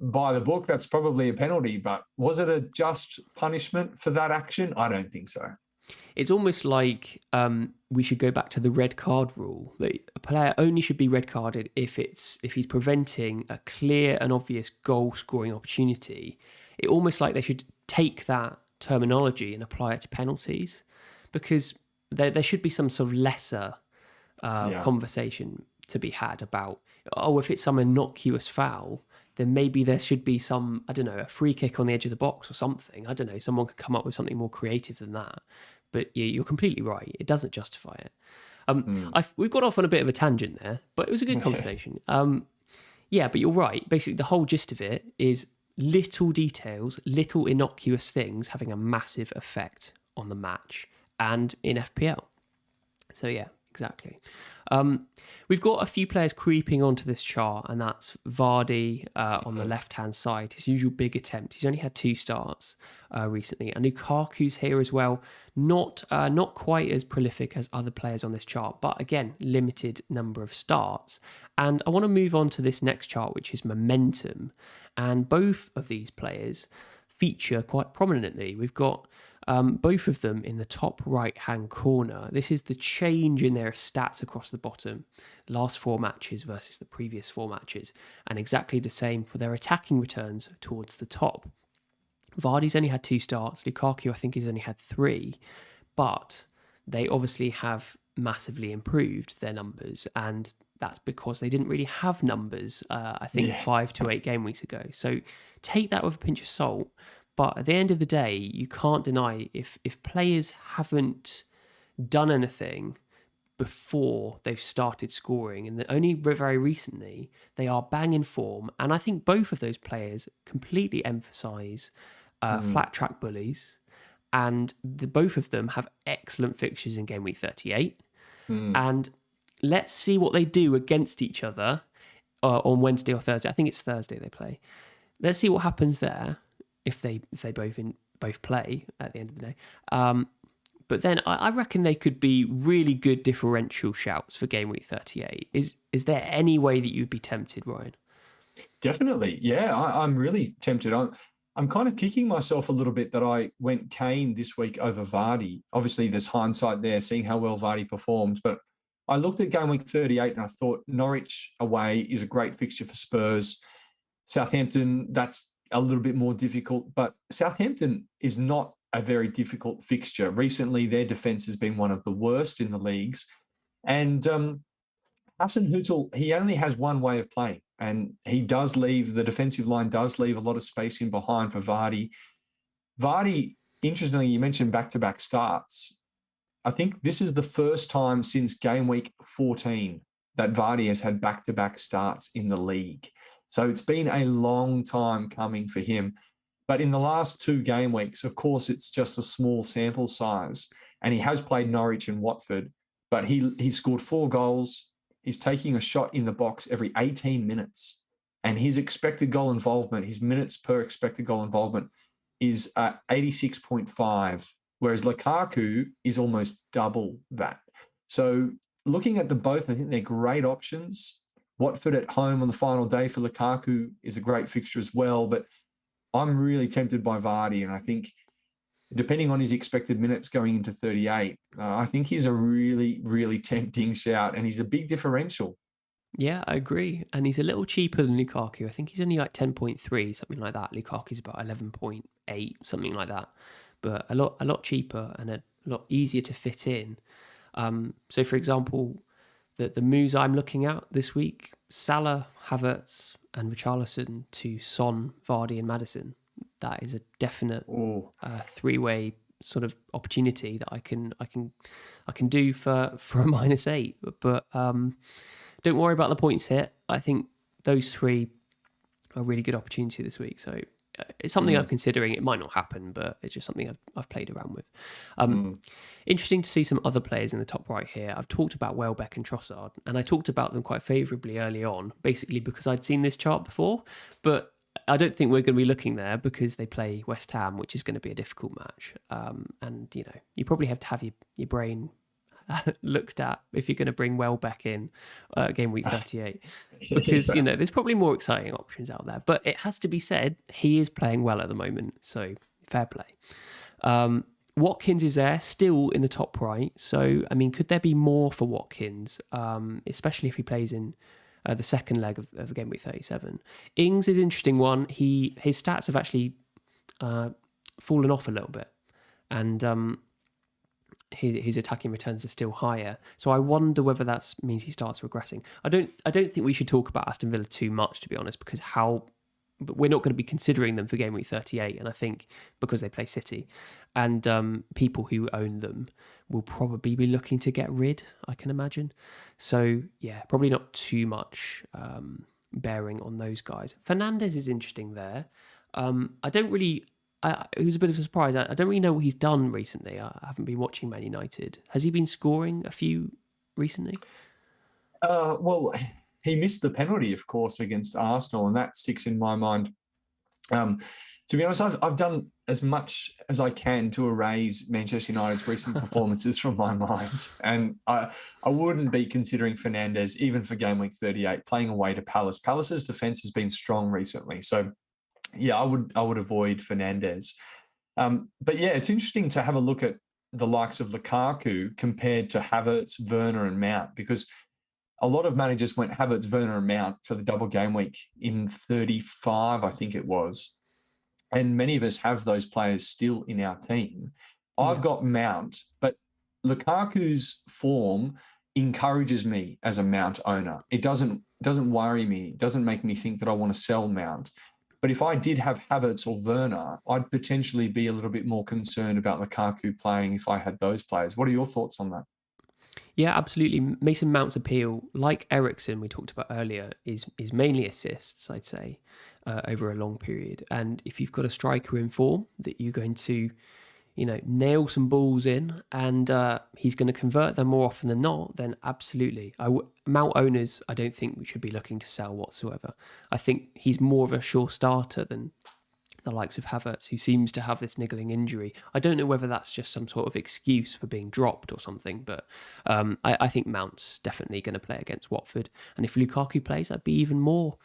by the book, that's probably a penalty, but was it a just punishment for that action? I don't think so. It's almost like we should go back to the red card rule. That a player only should be red carded if he's preventing a clear and obvious goal scoring opportunity. It almost like they should take that terminology and apply it to penalties, because there should be some sort of lesser conversation to be had about, if it's some innocuous foul, then maybe there should be some, I don't know, a free kick on the edge of the box or something. I don't know, someone could come up with something more creative than that. But you're completely right. It doesn't justify it. We've got off on a bit of a tangent there, but it was a good conversation. Yeah, but you're right. Basically, the whole gist of it is little details, little innocuous things having a massive effect on the match and in FPL. So yeah, exactly. We've got a few players creeping onto this chart, and that's Vardy on the left-hand side. His usual big attempt. He's only had 2 starts recently, and Lukaku's here as well. Not quite as prolific as other players on this chart, but again, limited number of starts. And I want to move on to this next chart, which is momentum, and both of these players feature quite prominently. We've got both of them in the top right-hand corner. This is the change in their stats across the bottom. Last 4 matches versus the previous 4 matches. And exactly the same for their attacking returns towards the top. Vardy's only had 2 starts. Lukaku, I think, has only had 3. But they obviously have massively improved their numbers. And that's because they didn't really have numbers, I think, 5 to 8 game weeks ago. So take that with a pinch of salt. But at the end of the day, you can't deny if players haven't done anything before they've started scoring, and only very recently they are bang in form. And I think both of those players completely emphasise flat track bullies, and both of them have excellent fixtures in game week 38. And let's see what they do against each other on Wednesday or Thursday. I think it's Thursday they play. Let's see what happens there. If they both play at the end of the day. But then I reckon they could be really good differential shouts for game week 38. Is there any way that you'd be tempted, Ryan? Definitely. Yeah, I'm really tempted. I'm kind of kicking myself a little bit that I went Kane this week over Vardy. Obviously, there's hindsight there, seeing how well Vardy performed. But I looked at game week 38 and I thought Norwich away is a great fixture for Spurs. Southampton, that's a little bit more difficult, but Southampton is not a very difficult fixture. Recently, their defence has been one of the worst in the leagues. And Hassan Hüttel, he only has one way of playing, and the defensive line does leave a lot of space in behind for Vardy. Vardy, interestingly, you mentioned back-to-back starts. I think this is the first time since game week 14 that Vardy has had back-to-back starts in the league. So it's been a long time coming for him. But in the last 2 game weeks, of course, it's just a small sample size. And he has played Norwich and Watford, but he scored 4 goals. He's taking a shot in the box every 18 minutes. And his expected goal involvement, his minutes per expected goal involvement is 86.5, whereas Lukaku is almost double that. So looking at them both, I think they're great options. Watford at home on the final day for Lukaku is a great fixture as well. But I'm really tempted by Vardy. And I think depending on his expected minutes going into 38, I think he's a really, really tempting shout. And he's a big differential. Yeah, I agree. And he's a little cheaper than Lukaku. I think he's only like 10.3, something like that. Lukaku's about 11.8, something like that. But a lot cheaper and a lot easier to fit in. So, for example, the moves I'm looking at this week, Salah, Havertz and Richarlison to Son, Vardy and Maddison. That is a definite 3-way sort of opportunity that I can do for a -8. But don't worry about the points hit. I think those 3 are a really good opportunity this week. So it's something I'm considering. It might not happen, but it's just something I've played around with. Interesting to see some other players in the top right here. I've talked about Welbeck and Trossard, and I talked about them quite favourably early on, basically because I'd seen this chart before. But I don't think we're going to be looking there because they play West Ham, which is going to be a difficult match. And, you probably have to have your brain looked at if you're going to bring Welbeck in game week 38 because there's probably more exciting options out there, but it has to be said he is playing well at the moment, so fair play. Watkins is there still in the top right, so I mean, could there be more for Watkins, especially if he plays in the second leg of game week 37? Ings is an interesting one. His stats have actually fallen off a little bit, and his attacking returns are still higher. So I wonder whether that means he starts regressing. I don't think we should talk about Aston Villa too much, to be honest, because but we're not going to be considering them for game week 38, and I think because they play City, and people who own them will probably be looking to get rid, I can imagine. So yeah, probably not too much bearing on those guys. Fernandes is interesting there. It was a bit of a surprise. I don't really know what he's done recently. I haven't been watching Man United. Has he been scoring a few recently? Well, he missed the penalty, of course, against Arsenal, and that sticks in my mind. To be honest, I've done as much as I can to erase Manchester United's recent performances from my mind, and I wouldn't be considering Fernandes even for game week 38, playing away to Palace. Palace's defence has been strong recently, so yeah, I would avoid Fernandes. But yeah, it's interesting to have a look at the likes of Lukaku compared to Havertz, Werner, and Mount, because a lot of managers went Havertz, Werner, and Mount for the double game week in 35, I think it was. And many of us have those players still in our team. I've got Mount, but Lukaku's form encourages me as a Mount owner. It doesn't worry me. It doesn't make me think that I want to sell Mount. But if I did have Havertz or Werner, I'd potentially be a little bit more concerned about Lukaku playing if I had those players. What are your thoughts on that? Yeah, absolutely. Mason Mount's appeal, like Eriksen we talked about earlier, is mainly assists, I'd say, over a long period. And if you've got a striker in form that you're going to, nail some balls in, and he's going to convert them more often than not, then absolutely. Mount owners, I don't think we should be looking to sell whatsoever. I think he's more of a sure starter than the likes of Havertz, who seems to have this niggling injury. I don't know whether that's just some sort of excuse for being dropped or something, but I think Mount's definitely going to play against Watford. And if Lukaku plays, I'd be even more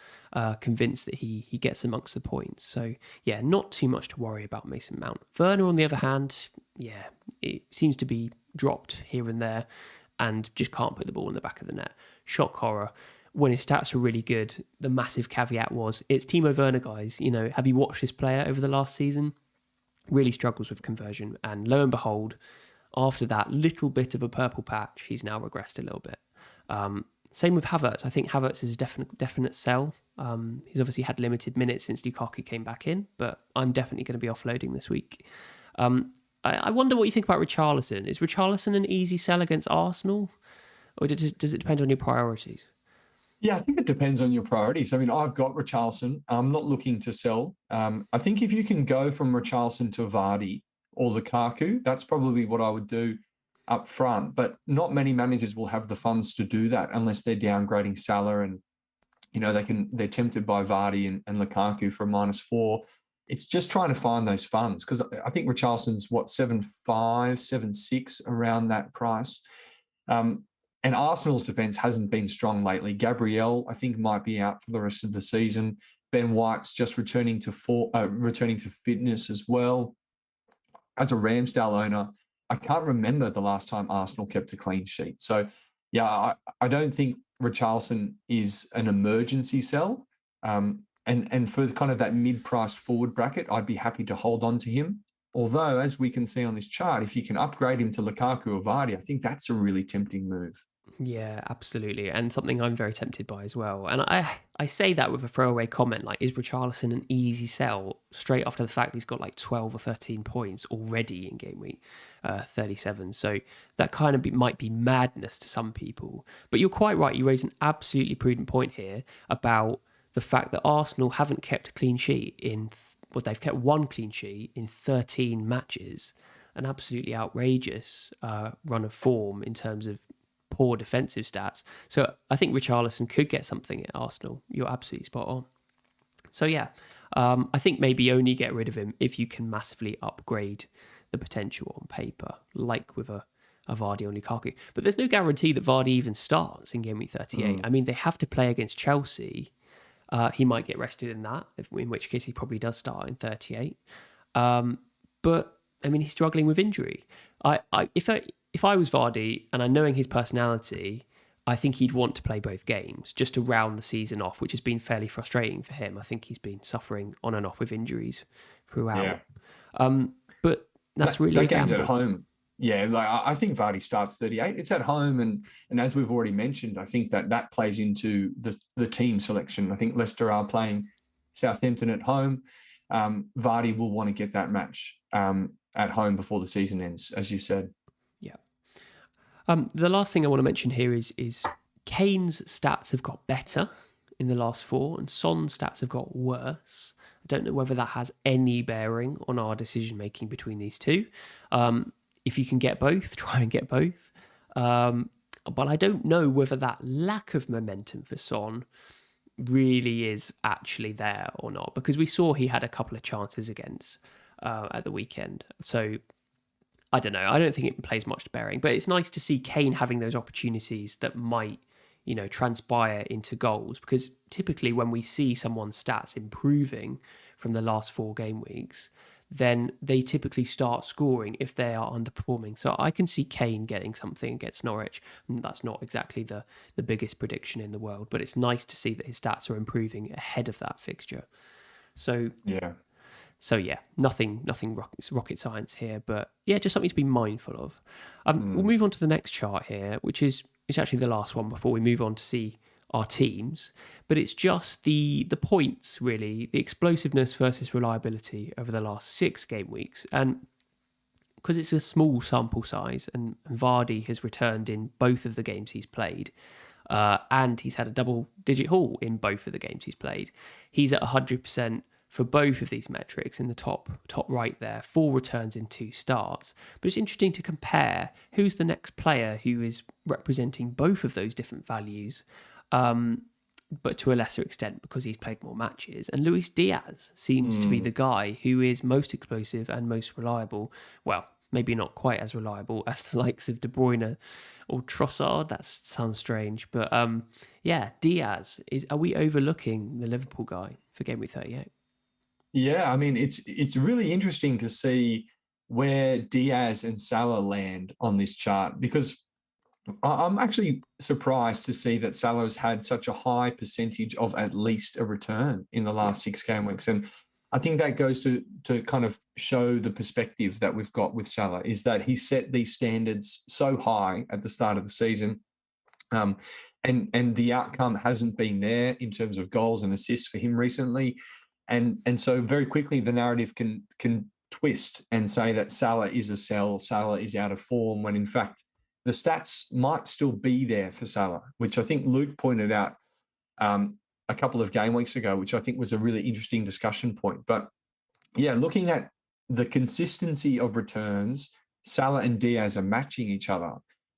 convinced that he gets amongst the points. So yeah, not too much to worry about Mason Mount. Werner, on the other hand, yeah, it seems to be dropped here and there and just can't put the ball in the back of the net. Shock horror. When his stats were really good, the massive caveat was, it's Timo Werner, guys. Have you watched this player over the last season? Really struggles with conversion. And lo and behold, after that little bit of a purple patch, he's now regressed a little bit. Same with Havertz. I think Havertz is a definite sell. He's obviously had limited minutes since Lukaku came back in, but I'm definitely going to be offloading this week. I wonder what you think about Richarlison. Is Richarlison an easy sell against Arsenal? Or does it depend on your priorities? Yeah, I think it depends on your priorities. I mean, I've got Richarlison. I'm not looking to sell. I think if you can go from Richarlison to Vardy or Lukaku, that's probably what I would do up front. But not many managers will have the funds to do that unless they're downgrading Salah and, they're tempted by Vardy and Lukaku for -4. It's just trying to find those funds, because I think Richarlison's 7.5, 7.6 around that price. And Arsenal's defence hasn't been strong lately. Gabriel, I think, might be out for the rest of the season. Ben White's just returning to fitness as well. As a Ramsdale owner, I can't remember the last time Arsenal kept a clean sheet. So, yeah, I don't think Richarlison is an emergency sell. And for kind of that mid-priced forward bracket, I'd be happy to hold on to him. Although, as we can see on this chart, if you can upgrade him to Lukaku or Vardy, I think that's a really tempting move. Yeah, absolutely. And something I'm very tempted by as well. And I say that with a throwaway comment, like, is Richarlison an easy sell straight after the fact he's got like 12 or 13 points already in game week 37. So that kind of might be madness to some people. But you're quite right. You raise an absolutely prudent point here about the fact that Arsenal haven't kept a clean sheet they've kept one clean sheet in 13 matches. an absolutely outrageous run of form in terms of poor defensive stats. So I think Richarlison could get something at Arsenal. You're absolutely spot on. So yeah, I think maybe only get rid of him if you can massively upgrade the potential on paper, like with a Vardy or Lukaku. But there's no guarantee that Vardy even starts in Game Week 38. I mean, they have to play against Chelsea. He might get rested in that, in which case he probably does start in 38. But I mean, he's struggling with injury. If I was Vardy and I knowing his personality, I think he'd want to play both games just to round the season off, which has been fairly frustrating for him. I think he's been suffering on and off with injuries throughout. But that's really that game's gamble. at home. Yeah, like I think Vardy starts 38. It's at home, and as we've already mentioned, I think that plays into the team selection. I think Leicester are playing Southampton at home. Vardy will want to get that match at home before the season ends, as you said. Yeah. The last thing I want to mention here is Kane's stats have got better in the last 4, and Son's stats have got worse. I don't know whether that has any bearing on our decision making between these two. If you can get both, try and get both. But I don't know whether that lack of momentum for Son really is actually there or not, because we saw he had a couple of chances against at the weekend. So I don't know. I don't think it plays much bearing, but it's nice to see Kane having those opportunities that might, transpire into goals, because typically when we see someone's stats improving from the last 4 game weeks, then they typically start scoring if they are underperforming. So I can see Kane getting something against Norwich. And that's not exactly the biggest prediction in the world, but it's nice to see that his stats are improving ahead of that fixture. So yeah, nothing rocket science here, but yeah, just something to be mindful of. We'll move on to the next chart here, which is actually the last one before we move on to see our teams, but it's just the points, really, the explosiveness versus reliability over the last 6 game weeks. And because it's a small sample size and Vardy has returned in both of the games he's played, and he's had a double-digit haul in both of the games he's played, he's at 100% for both of these metrics in the top right there, 4 returns in 2 starts. But it's interesting to compare who's the next player who is representing both of those different values, but to a lesser extent because he's played more matches. And Luis Diaz seems to be the guy who is most explosive and most reliable. Well, maybe not quite as reliable as the likes of De Bruyne or Trossard. That sounds strange. But yeah, Diaz, are we overlooking the Liverpool guy for Game Week 38? Yeah, I mean, it's really interesting to see where Diaz and Salah land on this chart, because I'm actually surprised to see that Salah has had such a high percentage of at least a return in the last 6 game weeks. And I think that goes to kind of show the perspective that we've got with Salah, is that he set these standards so high at the start of the season. And the outcome hasn't been there in terms of goals and assists for him recently. And so very quickly the narrative can twist and say that Salah is a sell, Salah is out of form, when in fact the stats might still be there for Salah, which I think Luke pointed out a couple of game weeks ago, which I think was a really interesting discussion point. But yeah, looking at the consistency of returns, Salah and Diaz are matching each other,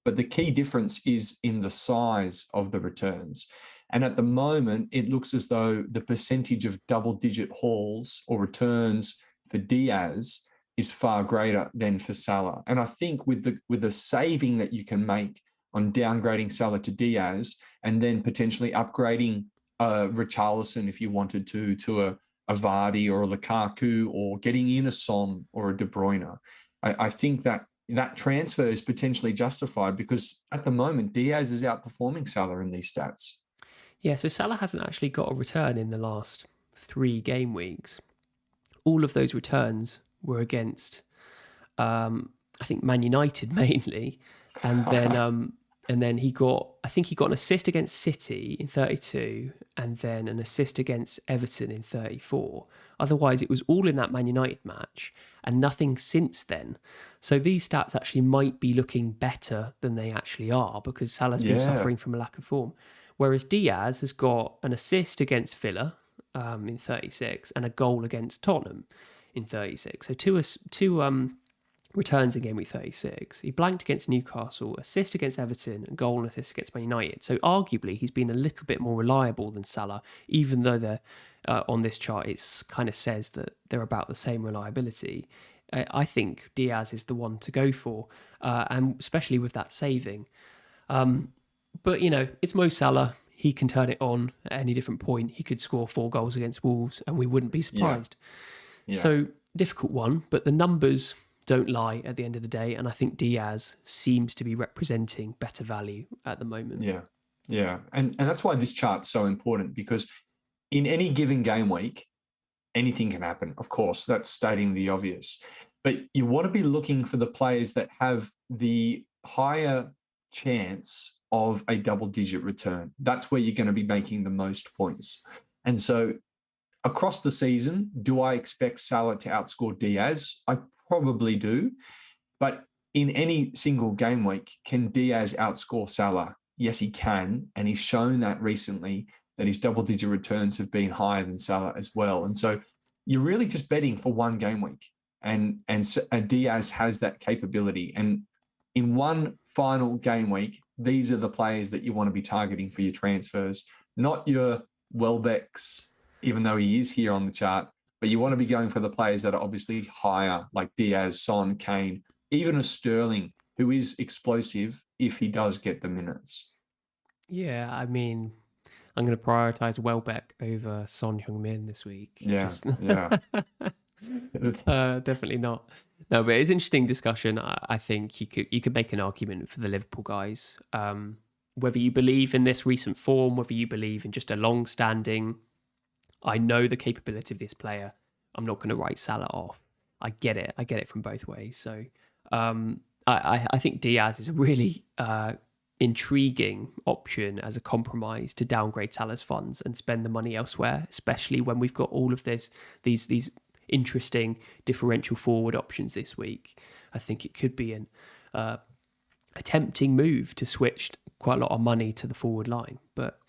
but the key difference is in the size of the returns. And at the moment, it looks as though the percentage of double-digit hauls or returns for Diaz is far greater than for Salah. And I think with the saving that you can make on downgrading Salah to Diaz and then potentially upgrading Richarlison if you wanted to a Vardy or a Lukaku, or getting in a Son or a De Bruyne, I think that transfer is potentially justified, because at the moment, Diaz is outperforming Salah in these stats. Yeah, so Salah hasn't actually got a return in the last 3 game weeks. All of those returns were against, I think, Man United mainly, and then he got an assist against City in 32, and then an assist against Everton in 34. Otherwise, it was all in that Man United match, and nothing since then. So these stats actually might be looking better than they actually are, because Salah's been suffering from a lack of form. Whereas Diaz has got an assist against Villa in 36 and a goal against Tottenham in 36. So two returns in game week 36. He blanked against Newcastle, assist against Everton, and goal and assist against Man United. So arguably, he's been a little bit more reliable than Salah, even though they're on this chart, it kind of says that they're about the same reliability. I think Diaz is the one to go for, and especially with that saving. But, it's Mo Salah. He can turn it on at any different point. He could score 4 goals against Wolves, and we wouldn't be surprised. Yeah. So, difficult one, but the numbers don't lie at the end of the day, and I think Diaz seems to be representing better value at the moment. Yeah. And that's why this chart's so important, because in any given game week, anything can happen. Of course, that's stating the obvious. But you want to be looking for the players that have the higher chance of a double-digit return. That's where you're going to be making the most points. And so across the season, do I expect Salah to outscore Diaz? I probably do. But in any single game week, can Diaz outscore Salah? Yes, he can. And he's shown that recently, that his double-digit returns have been higher than Salah as well. And so you're really just betting for one game week. And Diaz has that capability. And in one final game week, these are the players that you want to be targeting for your transfers, not your Welbecks, even though he is here on the chart, but you want to be going for the players that are obviously higher, like Diaz, Son, Kane, even a Sterling, who is explosive if he does get the minutes. Yeah, I mean, I'm going to prioritise Welbeck over Son Heung-min this week. Yeah. Definitely not. No, but it's an interesting discussion. I think you could make an argument for the Liverpool guys. Whether you believe in this recent form, whether you believe in just a long-standing, I know the capability of this player, I'm not going to write Salah off. I get it from both ways. So I think Diaz is a really intriguing option as a compromise to downgrade Salah's funds and spend the money elsewhere, especially when we've got all of these interesting differential forward options this week. I think it could be a tempting move to switch quite a lot of money to the forward line. But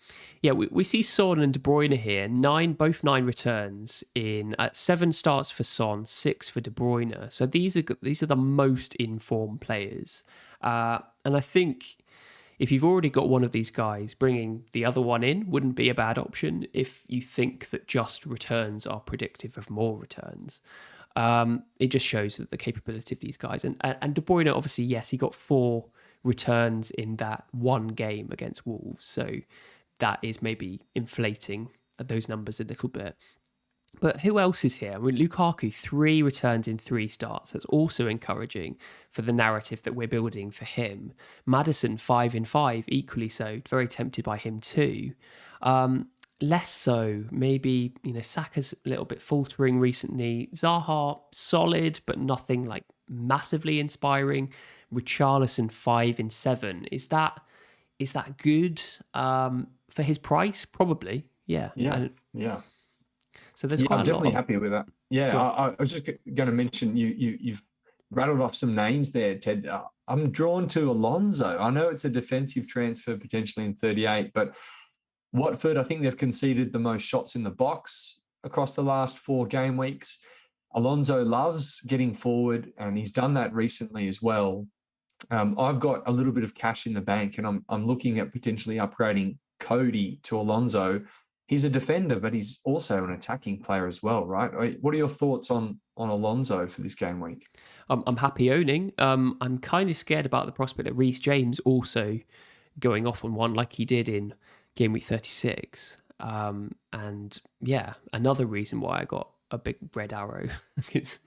yeah, we see Son and De Bruyne here, both 9 returns in 7 starts for Son, 6 for De Bruyne. So these are the most informed players, and I think if you've already got one of these guys, bringing the other one in wouldn't be a bad option if you think that just returns are predictive of more returns. It just shows that the capability of these guys. And De Bruyne, obviously, yes, he got 4 returns in that one game against Wolves. So that is maybe inflating those numbers a little bit. But who else is here? I mean, Lukaku, 3 returns in 3 starts. That's also encouraging for the narrative that we're building for him. Maddison, 5 in 5, equally so. Very tempted by him too. Less so, maybe, Saka's a little bit faltering recently. Zaha, solid, but nothing like massively inspiring. Richarlison, 5 in 7. Is that good for his price? Probably, yeah. Yeah. So there's I'm definitely happy with that. Yeah, I was just going to mention you've rattled off some names there, Ted. I'm drawn to Alonso. I know it's a defensive transfer potentially in 38, but Watford, I think they've conceded the most shots in the box across the last 4 game weeks. Alonso loves getting forward, and he's done that recently as well. I've got a little bit of cash in the bank, and I'm looking at potentially upgrading Cody to Alonso. He's a defender, but he's also an attacking player as well, right? What are your thoughts on Alonso for this game week? I'm happy owning. I'm kind of scared about the prospect of Reece James also going off on one like he did in game week 36. And yeah, another reason why I got a big red arrow is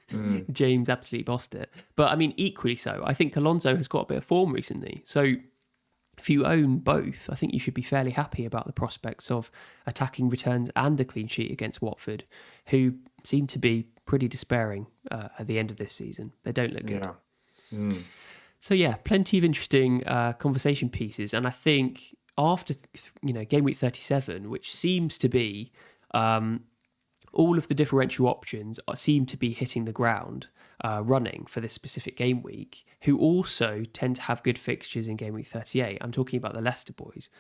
James absolutely bossed it. But I mean, equally so, I think Alonso has got a bit of form recently. So if you own both, I think you should be fairly happy about the prospects of attacking returns and a clean sheet against Watford, who seem to be pretty despairing at the end of this season. They don't look good. So yeah, plenty of interesting conversation pieces. And I think after game week 37, which seems to be all of the differential options seem to be hitting the ground. running for this specific game week, who also tend to have good fixtures in game week 38. I'm talking about the Leicester boys.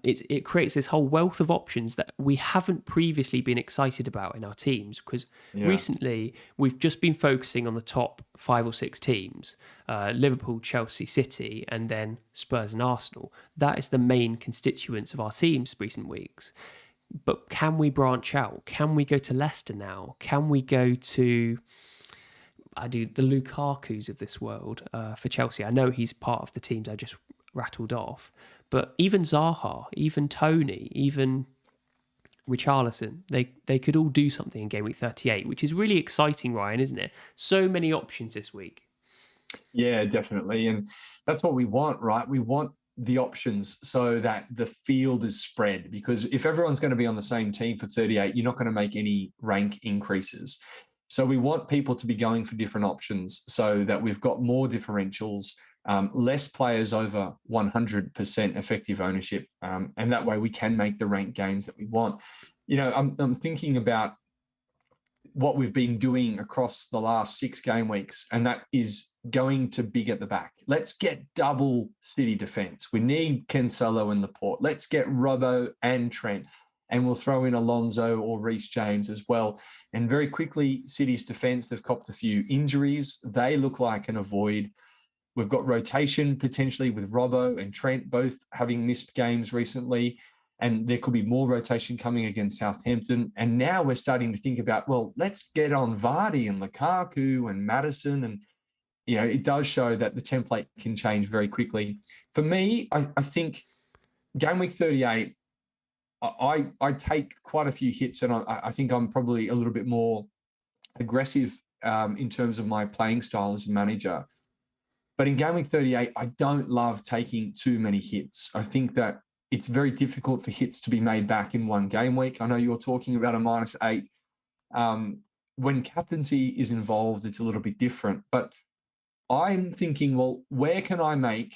It creates this whole wealth of options that we haven't previously been excited about in our teams, because recently we've just been focusing on the top 5 or 6 teams, Liverpool, Chelsea, City, and then Spurs and Arsenal. That is the main constituents of our teams recent weeks. But can we branch out? Can we go to Leicester now? Can we go to the Lukakus of this world for Chelsea? I know he's part of the teams I just rattled off, but even Zaha, even Tony, even Richarlison, they could all do something in game week 38, which is really exciting, Ryan, isn't it? So many options this week. Yeah, definitely. And that's what we want, right? We want the options so that the field is spread, because if everyone's going to be on the same team for 38, you're not going to make any rank increases. So we want people to be going for different options so that we've got more differentials, less players over 100% effective ownership. And that way we can make the rank gains that we want. I'm thinking about what we've been doing across the last 6 game weeks, and that is going to big at the back. Let's get double City defence. We need Cancelo and Laporte. Let's get Robbo and Trent, and we'll throw in Alonso or Reece James as well. And very quickly, City's defence, they've copped a few injuries. They look like an avoid. We've got rotation potentially with Robbo and Trent both having missed games recently. And there could be more rotation coming against Southampton. And now we're starting to think about, well, let's get on Vardy and Lukaku and Maddison. And, it does show that the template can change very quickly. For me, I think game week 38, I take quite a few hits, and I think I'm probably a little bit more aggressive in terms of my playing style as a manager. But in game week 38, I don't love taking too many hits. I think that it's very difficult for hits to be made back in one game week. I know you're talking about a -8. When captaincy is involved, it's a little bit different. But I'm thinking, well, where can I make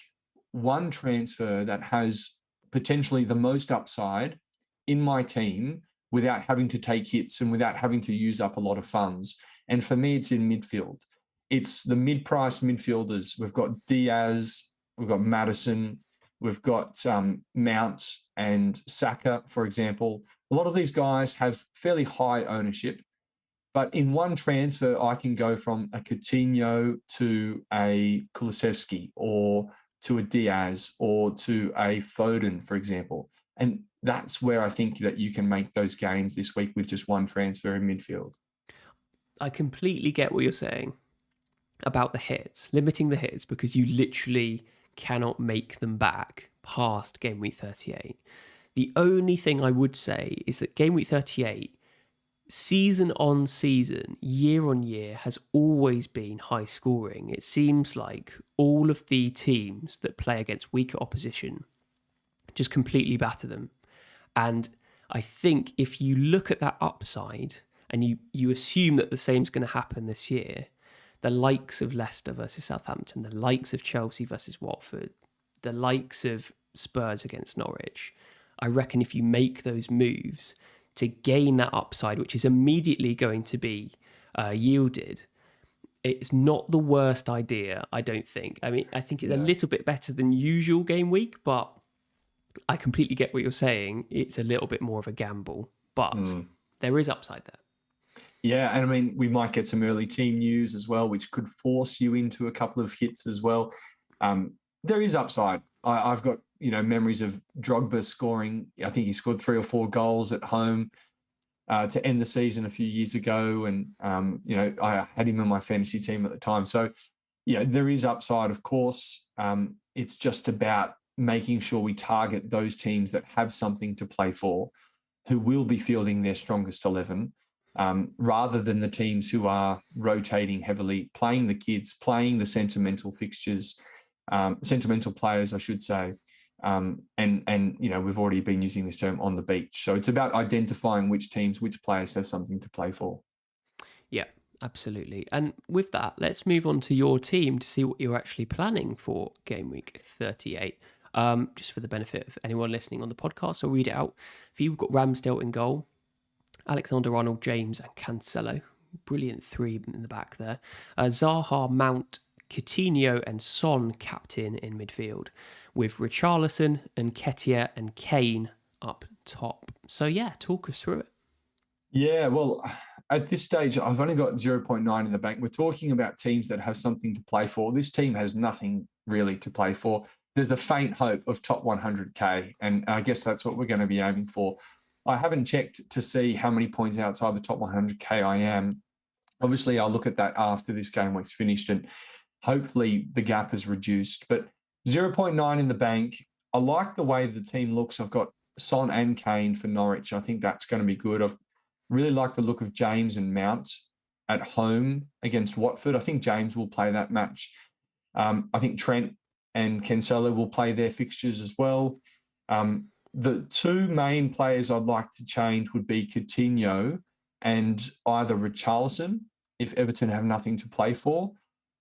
one transfer that has potentially the most upside in my team without having to take hits and without having to use up a lot of funds? And for me, it's in midfield. It's the mid-price midfielders. We've got Diaz, we've got Maddison, we've got Mount and Saka, for example. A lot of these guys have fairly high ownership, but in one transfer, I can go from a Coutinho to a Kulusevski, or to a Diaz, or to a Foden, for example. And that's where I think that you can make those gains this week with just one transfer in midfield. I completely get what you're saying about the hits, limiting the hits, because you literally cannot make them back past game week 38. The only thing I would say is that game week 38, season on season, year on year, has always been high scoring. It seems like all of the teams that play against weaker opposition just completely batter them. And I think if you look at that upside and you assume that the same's going to happen this year, the likes of Leicester versus Southampton, the likes of Chelsea versus Watford, the likes of Spurs against Norwich, I reckon if you make those moves to gain that upside, which is immediately going to be yielded, it's not the worst idea, I don't think. I mean, I think it's a little bit better than usual game week, but I completely get what you're saying. It's a little bit more of a gamble, but there is upside there. Yeah, and I mean, we might get some early team news as well, which could force you into a couple of hits as well. There is upside. I've got, memories of Drogba scoring. I think he scored 3 or 4 goals at home to end the season a few years ago. And, I had him on my fantasy team at the time. So, there is upside, of course. It's just about making sure we target those teams that have something to play for, who will be fielding their strongest 11. Rather than the teams who are rotating heavily, playing the kids, playing the sentimental fixtures, sentimental players, I should say. And we've already been using this term on the beach. So it's about identifying which teams, which players have something to play for. Yeah, absolutely. And with that, let's move on to your team to see what you're actually planning for game week 38. Just for the benefit of anyone listening on the podcast, I'll read it out. For you, we've got Ramsdale in goal, Alexander-Arnold, James and Cancelo. Brilliant three in the back there. Zaha, Mount, Coutinho and Son captain in midfield, with Richarlison and Nketiah and Kane up top. So yeah, talk us through it. Yeah, well, at this stage, I've only got 0.9 in the bank. We're talking about teams that have something to play for. This team has nothing really to play for. There's a faint hope of top 100K, and I guess that's what we're going to be aiming for. I haven't checked to see how many points outside the top 100K I am. Obviously, I'll look at that after this game week's finished, and hopefully the gap is reduced. But 0.9 in the bank. I like the way the team looks. I've got Son and Kane for Norwich. I think that's going to be good. I've really like the look of James and Mount at home against Watford. I think James will play that match. I think Trent and Cancelo will play their fixtures as well. The two main players I'd like to change would be Coutinho and either Richarlison, if Everton have nothing to play for,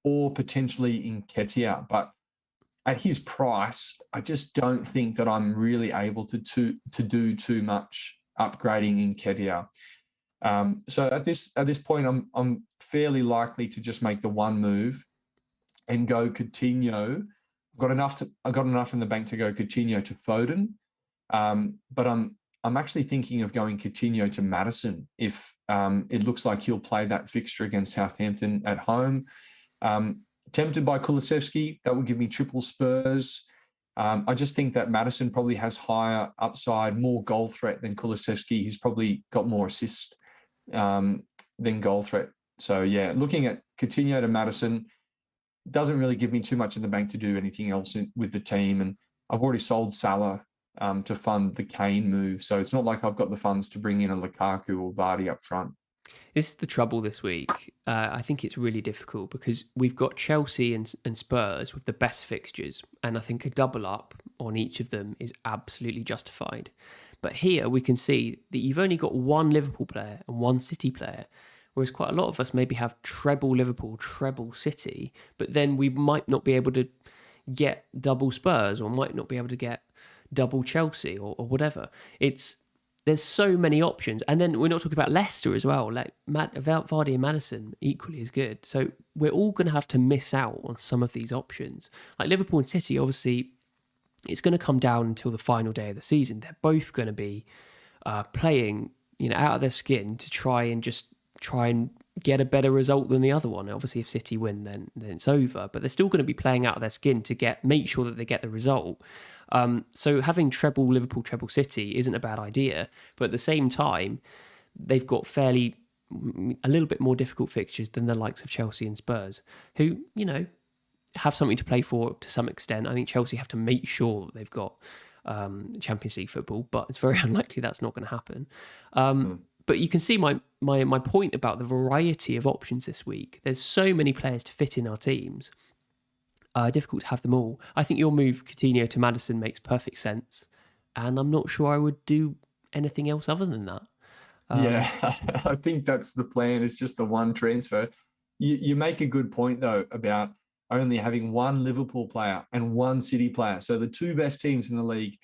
or potentially Nketiah. But at his price, I just don't think that I'm really able to do too much upgrading Nketiah. So at this point, I'm fairly likely to just make the one move and go Coutinho. I've got enough in the bank to go Coutinho to Foden, but I'm actually thinking of going Coutinho to Maddison if it looks like he'll play that fixture against Southampton at home. Tempted by Kulusevski, that would give me triple Spurs. I just think that Maddison probably has higher upside, more goal threat than Kulusevski, who's probably got more assists than goal threat. So yeah, looking at Coutinho to Maddison doesn't really give me too much in the bank to do anything else with the team. And I've already sold Salah to fund the Kane move. So it's not like I've got the funds to bring in a Lukaku or Vardy up front. This is the trouble this week. I think it's really difficult because we've got Chelsea and Spurs with the best fixtures, and I think a double up on each of them is absolutely justified. But here we can see that you've only got one Liverpool player and one City player, whereas quite a lot of us maybe have treble Liverpool, treble City, but then we might not be able to get double Spurs or might not be able to get double Chelsea or whatever. There's so many options. And then we're not talking about Leicester as well. Like Vardy and Maddison equally as good. So we're all going to have to miss out on some of these options. Like Liverpool and City, obviously, it's going to come down until the final day of the season. They're both going to be playing, out of their skin to try and get a better result than the other one. Obviously, if City win, then it's over. But they're still going to be playing out of their skin to make sure that they get the result. So having treble Liverpool, treble City isn't a bad idea. But at the same time, they've got a little bit more difficult fixtures than the likes of Chelsea and Spurs, who, have something to play for to some extent. I think Chelsea have to make sure that they've got Champions League football, but it's very unlikely that's not going to happen. But you can see my point about the variety of options this week. There's so many players to fit in our teams. Difficult to have them all. I think your move, Coutinho to Maddison, makes perfect sense. And I'm not sure I would do anything else other than that. Yeah, I think that's the plan. It's just the one transfer. You make a good point, though, about only having one Liverpool player and one City player. So the two best teams in the league,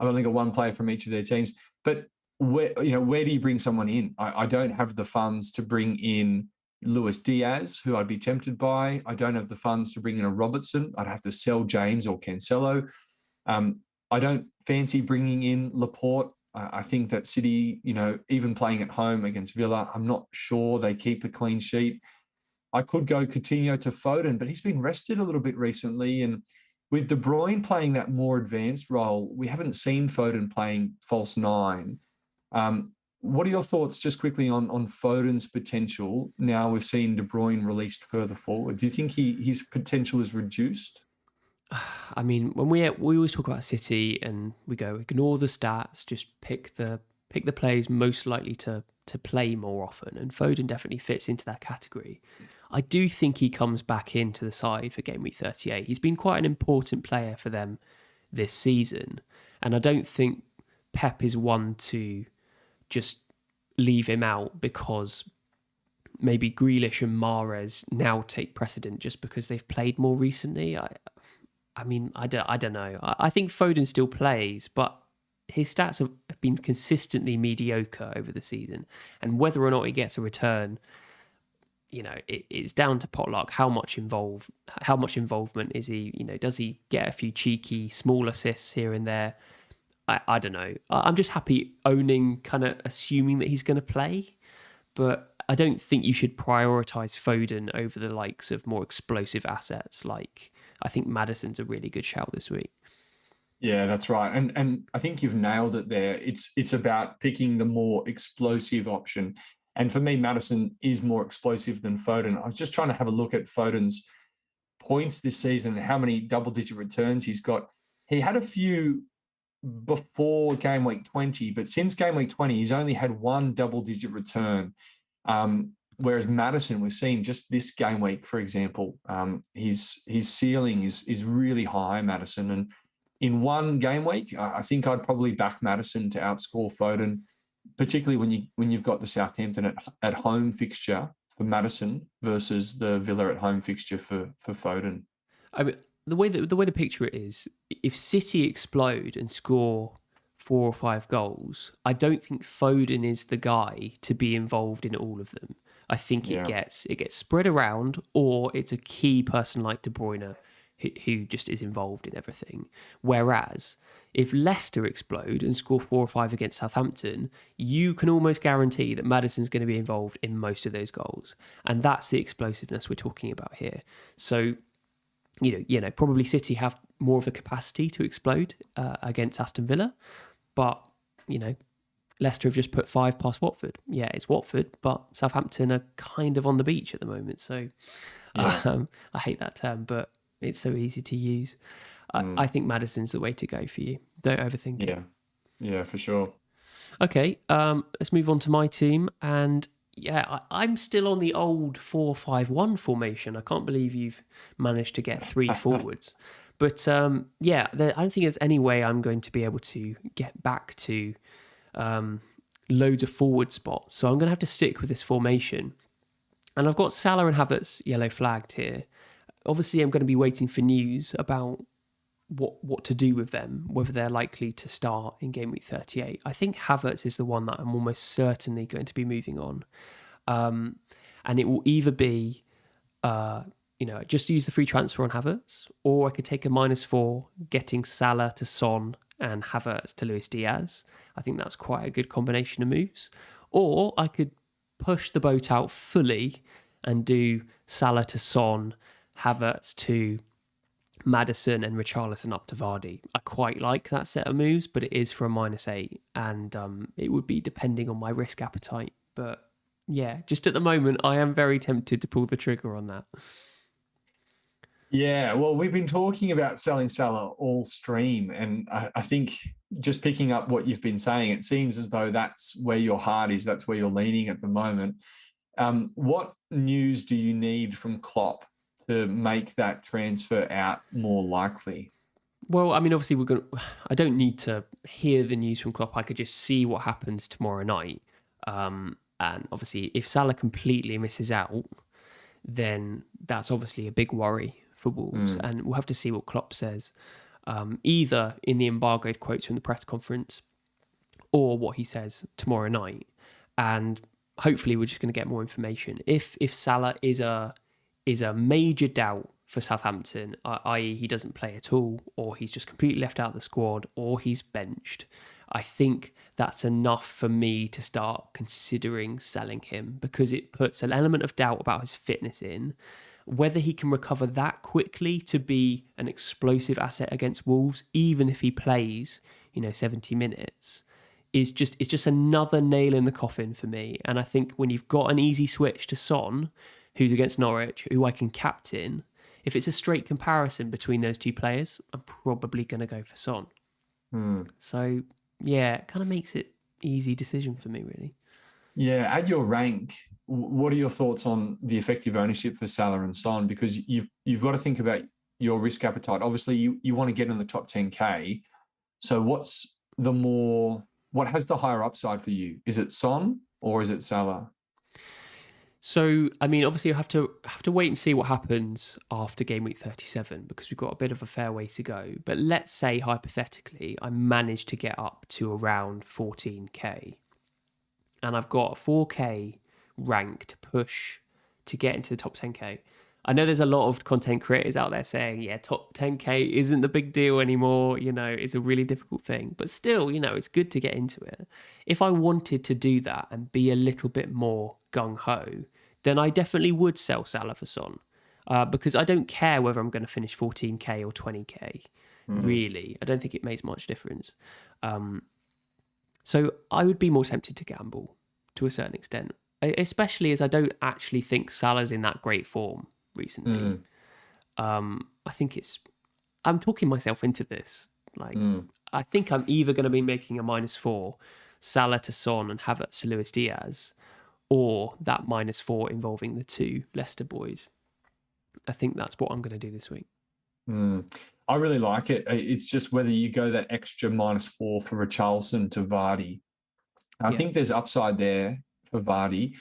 I've only got one player from each of their teams. But where do you bring someone in? I don't have the funds to bring in Luis Diaz, who I'd be tempted by. I don't have the funds to bring in a Robertson. I'd have to sell James or Cancelo. I don't fancy bringing in Laporte. I think that City, even playing at home against Villa, I'm not sure they keep a clean sheet. I could go Coutinho to Foden, but he's been rested a little bit recently. And with De Bruyne playing that more advanced role, we haven't seen Foden playing false nine. What are your thoughts just quickly on Foden's potential? Now we've seen De Bruyne released further forward. Do you think his potential is reduced? I mean, when we always talk about City and we go, ignore the stats, just pick the players most likely to play more often. And Foden definitely fits into that category. I do think he comes back into the side for Game Week 38. He's been quite an important player for them this season. And I don't think Pep is one to just leave him out because maybe Grealish and Mahrez now take precedent just because they've played more recently. I mean, I don't know. I think Foden still plays, but his stats have been consistently mediocre over the season. And whether or not he gets a return it's down to potluck. How much involvement is he? Does he get a few cheeky small assists here and there? I don't know. I'm just happy owning, kind of assuming that he's going to play, but I don't think you should prioritise Foden over the likes of more explosive assets. Like, I think Maddison's a really good shout this week. Yeah, that's right. And I think you've nailed it there. It's about picking the more explosive option. And for me, Maddison is more explosive than Foden. I was just trying to have a look at Foden's points this season, how many double-digit returns he's got. He had a few before game week 20, but since game week 20, he's only had one double-digit return. Whereas Maddison, we've seen just this game week, for example, his ceiling is really high, Maddison. And in one game week, I think I'd probably back Maddison to outscore Foden, particularly when you've got the Southampton at home fixture for Maddison versus the Villa at home fixture for Foden. I mean, the way to picture it is, if City explode and score 4 or 5 goals, I don't think Foden is the guy to be involved in all of them. I think it gets spread around, or it's a key person like De Bruyne who just is involved in everything. Whereas if Leicester explode and score 4 or 5 against Southampton, you can almost guarantee that Maddison's going to be involved in most of those goals, and that's the explosiveness we're talking about here. So, probably City have more of a capacity to explode against Aston Villa, but Leicester have just put 5 past Watford. Yeah, it's Watford, but Southampton are kind of on the beach at the moment. So I hate that term, but it's so easy to use. I think Maddison's the way to go for you. Don't overthink it. Yeah, for sure. Okay, let's move on to my team. And I'm still on the old 4-5-1 formation. I can't believe you've managed to get 3 forwards. But I don't think there's any way I'm going to be able to get back to loads of forward spots. So I'm going to have to stick with this formation. And I've got Salah and Havertz yellow flagged here. Obviously, I'm going to be waiting for news about what to do with them, whether they're likely to start in game week 38. I think Havertz is the one that I'm almost certainly going to be moving on. And it will either be, just use the free transfer on Havertz, or I could take a -4, getting Salah to Son and Havertz to Luis Diaz. I think that's quite a good combination of moves. Or I could push the boat out fully and do Salah to Son, Havertz to Maddison, and Richarlison up to Vardy. I quite like that set of moves, but it is for a -8, and it would be depending on my risk appetite. But yeah, just at the moment, I am very tempted to pull the trigger on that. Yeah, well, we've been talking about selling Salah all stream, and I think just picking up what you've been saying, it seems as though that's where your heart is, that's where you're leaning at the moment. What news do you need from Klopp to make that transfer out more likely? Well, I mean, obviously, I don't need to hear the news from Klopp. I could just see what happens tomorrow night. And obviously, if Salah completely misses out, then that's obviously a big worry for Wolves. And we'll have to see what Klopp says, either in the embargoed quotes from the press conference or what he says tomorrow night. And hopefully we're just going to get more information. If Salah is a major doubt for Southampton, i.e. he doesn't play at all, or he's just completely left out of the squad, or he's benched, I think that's enough for me to start considering selling him, because it puts an element of doubt about his fitness in. Whether he can recover that quickly to be an explosive asset against Wolves, even if he plays, 70 minutes, is just another nail in the coffin for me. And I think when you've got an easy switch to Son, who's against Norwich, who I can captain, if it's a straight comparison between those two players, I'm probably going to go for Son. So, yeah, it kind of makes it easy decision for me, really. Yeah, at your rank, what are your thoughts on the effective ownership for Salah and Son? Because you've got to think about your risk appetite. Obviously, you want to get in the top 10K. So what has the higher upside for you? Is it Son or is it Salah? So, I mean, obviously, you have to wait and see what happens after game week 37, because we've got a bit of a fair way to go. But let's say, hypothetically, I managed to get up to around 14K, and I've got a 4K rank to push to get into the top 10K. I know there's a lot of content creators out there saying, yeah, top 10K isn't the big deal anymore. It's a really difficult thing. But still, it's good to get into it. If I wanted to do that and be a little bit more gung-ho, then I definitely would sell Salah for Son. Because I don't care whether I'm going to finish 14K or 20K, really. I don't think it makes much difference. So I would be more tempted to gamble to a certain extent, especially as I don't actually think Salah's in that great form recently. I think I'm talking myself into this. I think I'm either going to be making a -4 Salah to Son and Havertz to Luis Diaz, or that -4 involving the two Leicester boys. I think that's what I'm going to do this week. I really like it. It's just whether you go that extra -4 for Richarlison to Vardy. I think there's upside there for Vardy.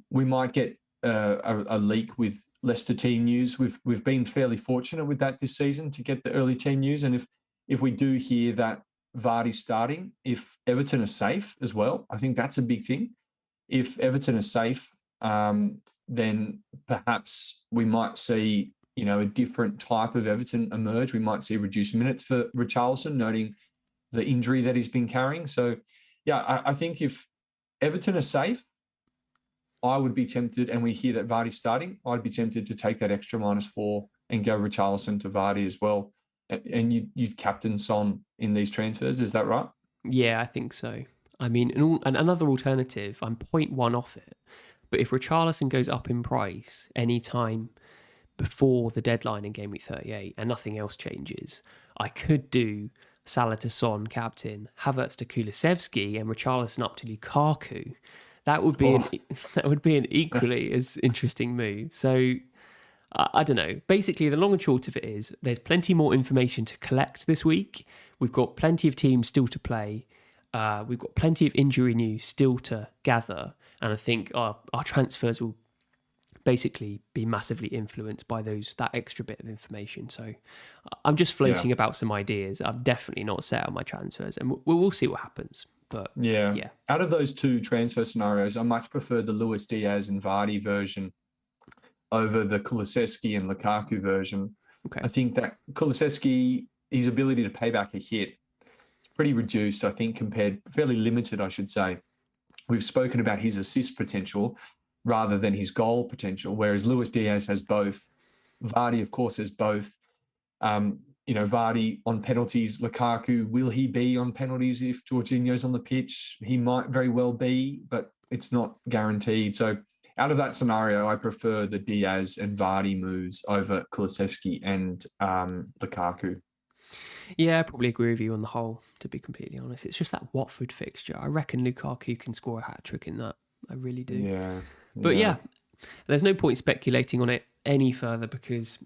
We might get a leak with Leicester team news. We've been fairly fortunate with that this season to get the early team news. And if we do hear that Vardy's starting, if Everton are safe as well, I think that's a big thing. If Everton are safe, then perhaps we might see, a different type of Everton emerge. We might see reduced minutes for Richarlison, noting the injury that he's been carrying. So, yeah, I think if Everton are safe, I would be tempted, and we hear that Vardy's starting, I'd be tempted to take that extra -4 and go Richarlison to Vardy as well. And you'd captain Son in these transfers. Is that right? Yeah, I think so. I mean, and another alternative, I'm 0.1 off it. But if Richarlison goes up in price any time before the deadline in Game Week 38 and nothing else changes, I could do Salah to Son captain, Havertz to Kulusevski, and Richarlison up to Lukaku. That would be an equally as interesting move. So I don't know. Basically, the long and short of it is there's plenty more information to collect this week. We've got plenty of teams still to play. We've got plenty of injury news still to gather. And I think our transfers will basically be massively influenced by that extra bit of information. So I'm just floating about some ideas. I'm definitely not set on my transfers, and we'll see what happens. But yeah, out of those two transfer scenarios, I much prefer the Luis Diaz and Vardy version over the Kulusevski and Lukaku version. Okay. I think that Kulusevski, his ability to pay back a hit, it's pretty reduced, I think, fairly limited, I should say. We've spoken about his assist potential rather than his goal potential, whereas Luis Diaz has both. Vardy, of course, has both. Vardy on penalties. Lukaku, will he be on penalties if Jorginho's on the pitch? He might very well be, but it's not guaranteed. So out of that scenario, I prefer the Diaz and Vardy moves over Kulusevski and Lukaku. Yeah, I probably agree with you on the whole, to be completely honest. It's just that Watford fixture. I reckon Lukaku can score a hat-trick in that. I really do. Yeah. But yeah, there's no point speculating on it any further because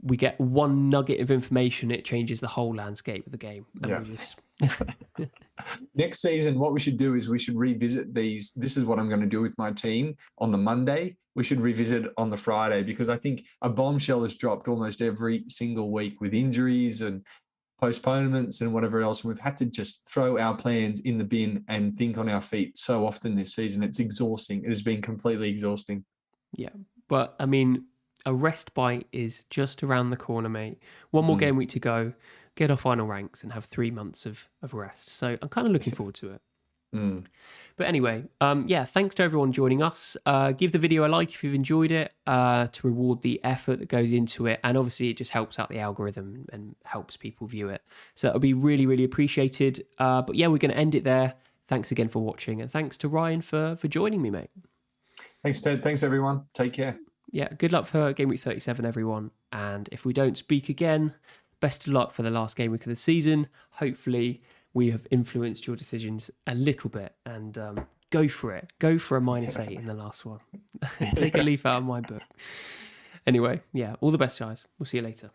we get one nugget of information, it changes the whole landscape of the game. And Next season, what we should do is we should revisit these. This is what I'm going to do with my team on the Monday. We should revisit it on the Friday because I think a bombshell has dropped almost every single week with injuries and postponements and whatever else. And we've had to just throw our plans in the bin and think on our feet so often this season. It's exhausting. It has been completely exhausting. Yeah. But I mean, a rest bite is just around the corner, mate. One more game week to go, get our final ranks and have 3 months of rest. So I'm kind of looking forward to it. But anyway, thanks to everyone joining us. Give the video a like if you've enjoyed it to reward the effort that goes into it. And obviously it just helps out the algorithm and helps people view it. So it'll be really, really appreciated. But yeah, we're going to end it there. Thanks again for watching. And thanks to Ryan for joining me, mate. Thanks, Ted. Thanks, everyone. Take care. Yeah, good luck for Game Week 37, everyone. And if we don't speak again, best of luck for the last game week of the season. Hopefully we have influenced your decisions a little bit and go for it. Go for a -8 in the last one. Take a leaf out of my book. Anyway, yeah, all the best, guys. We'll see you later.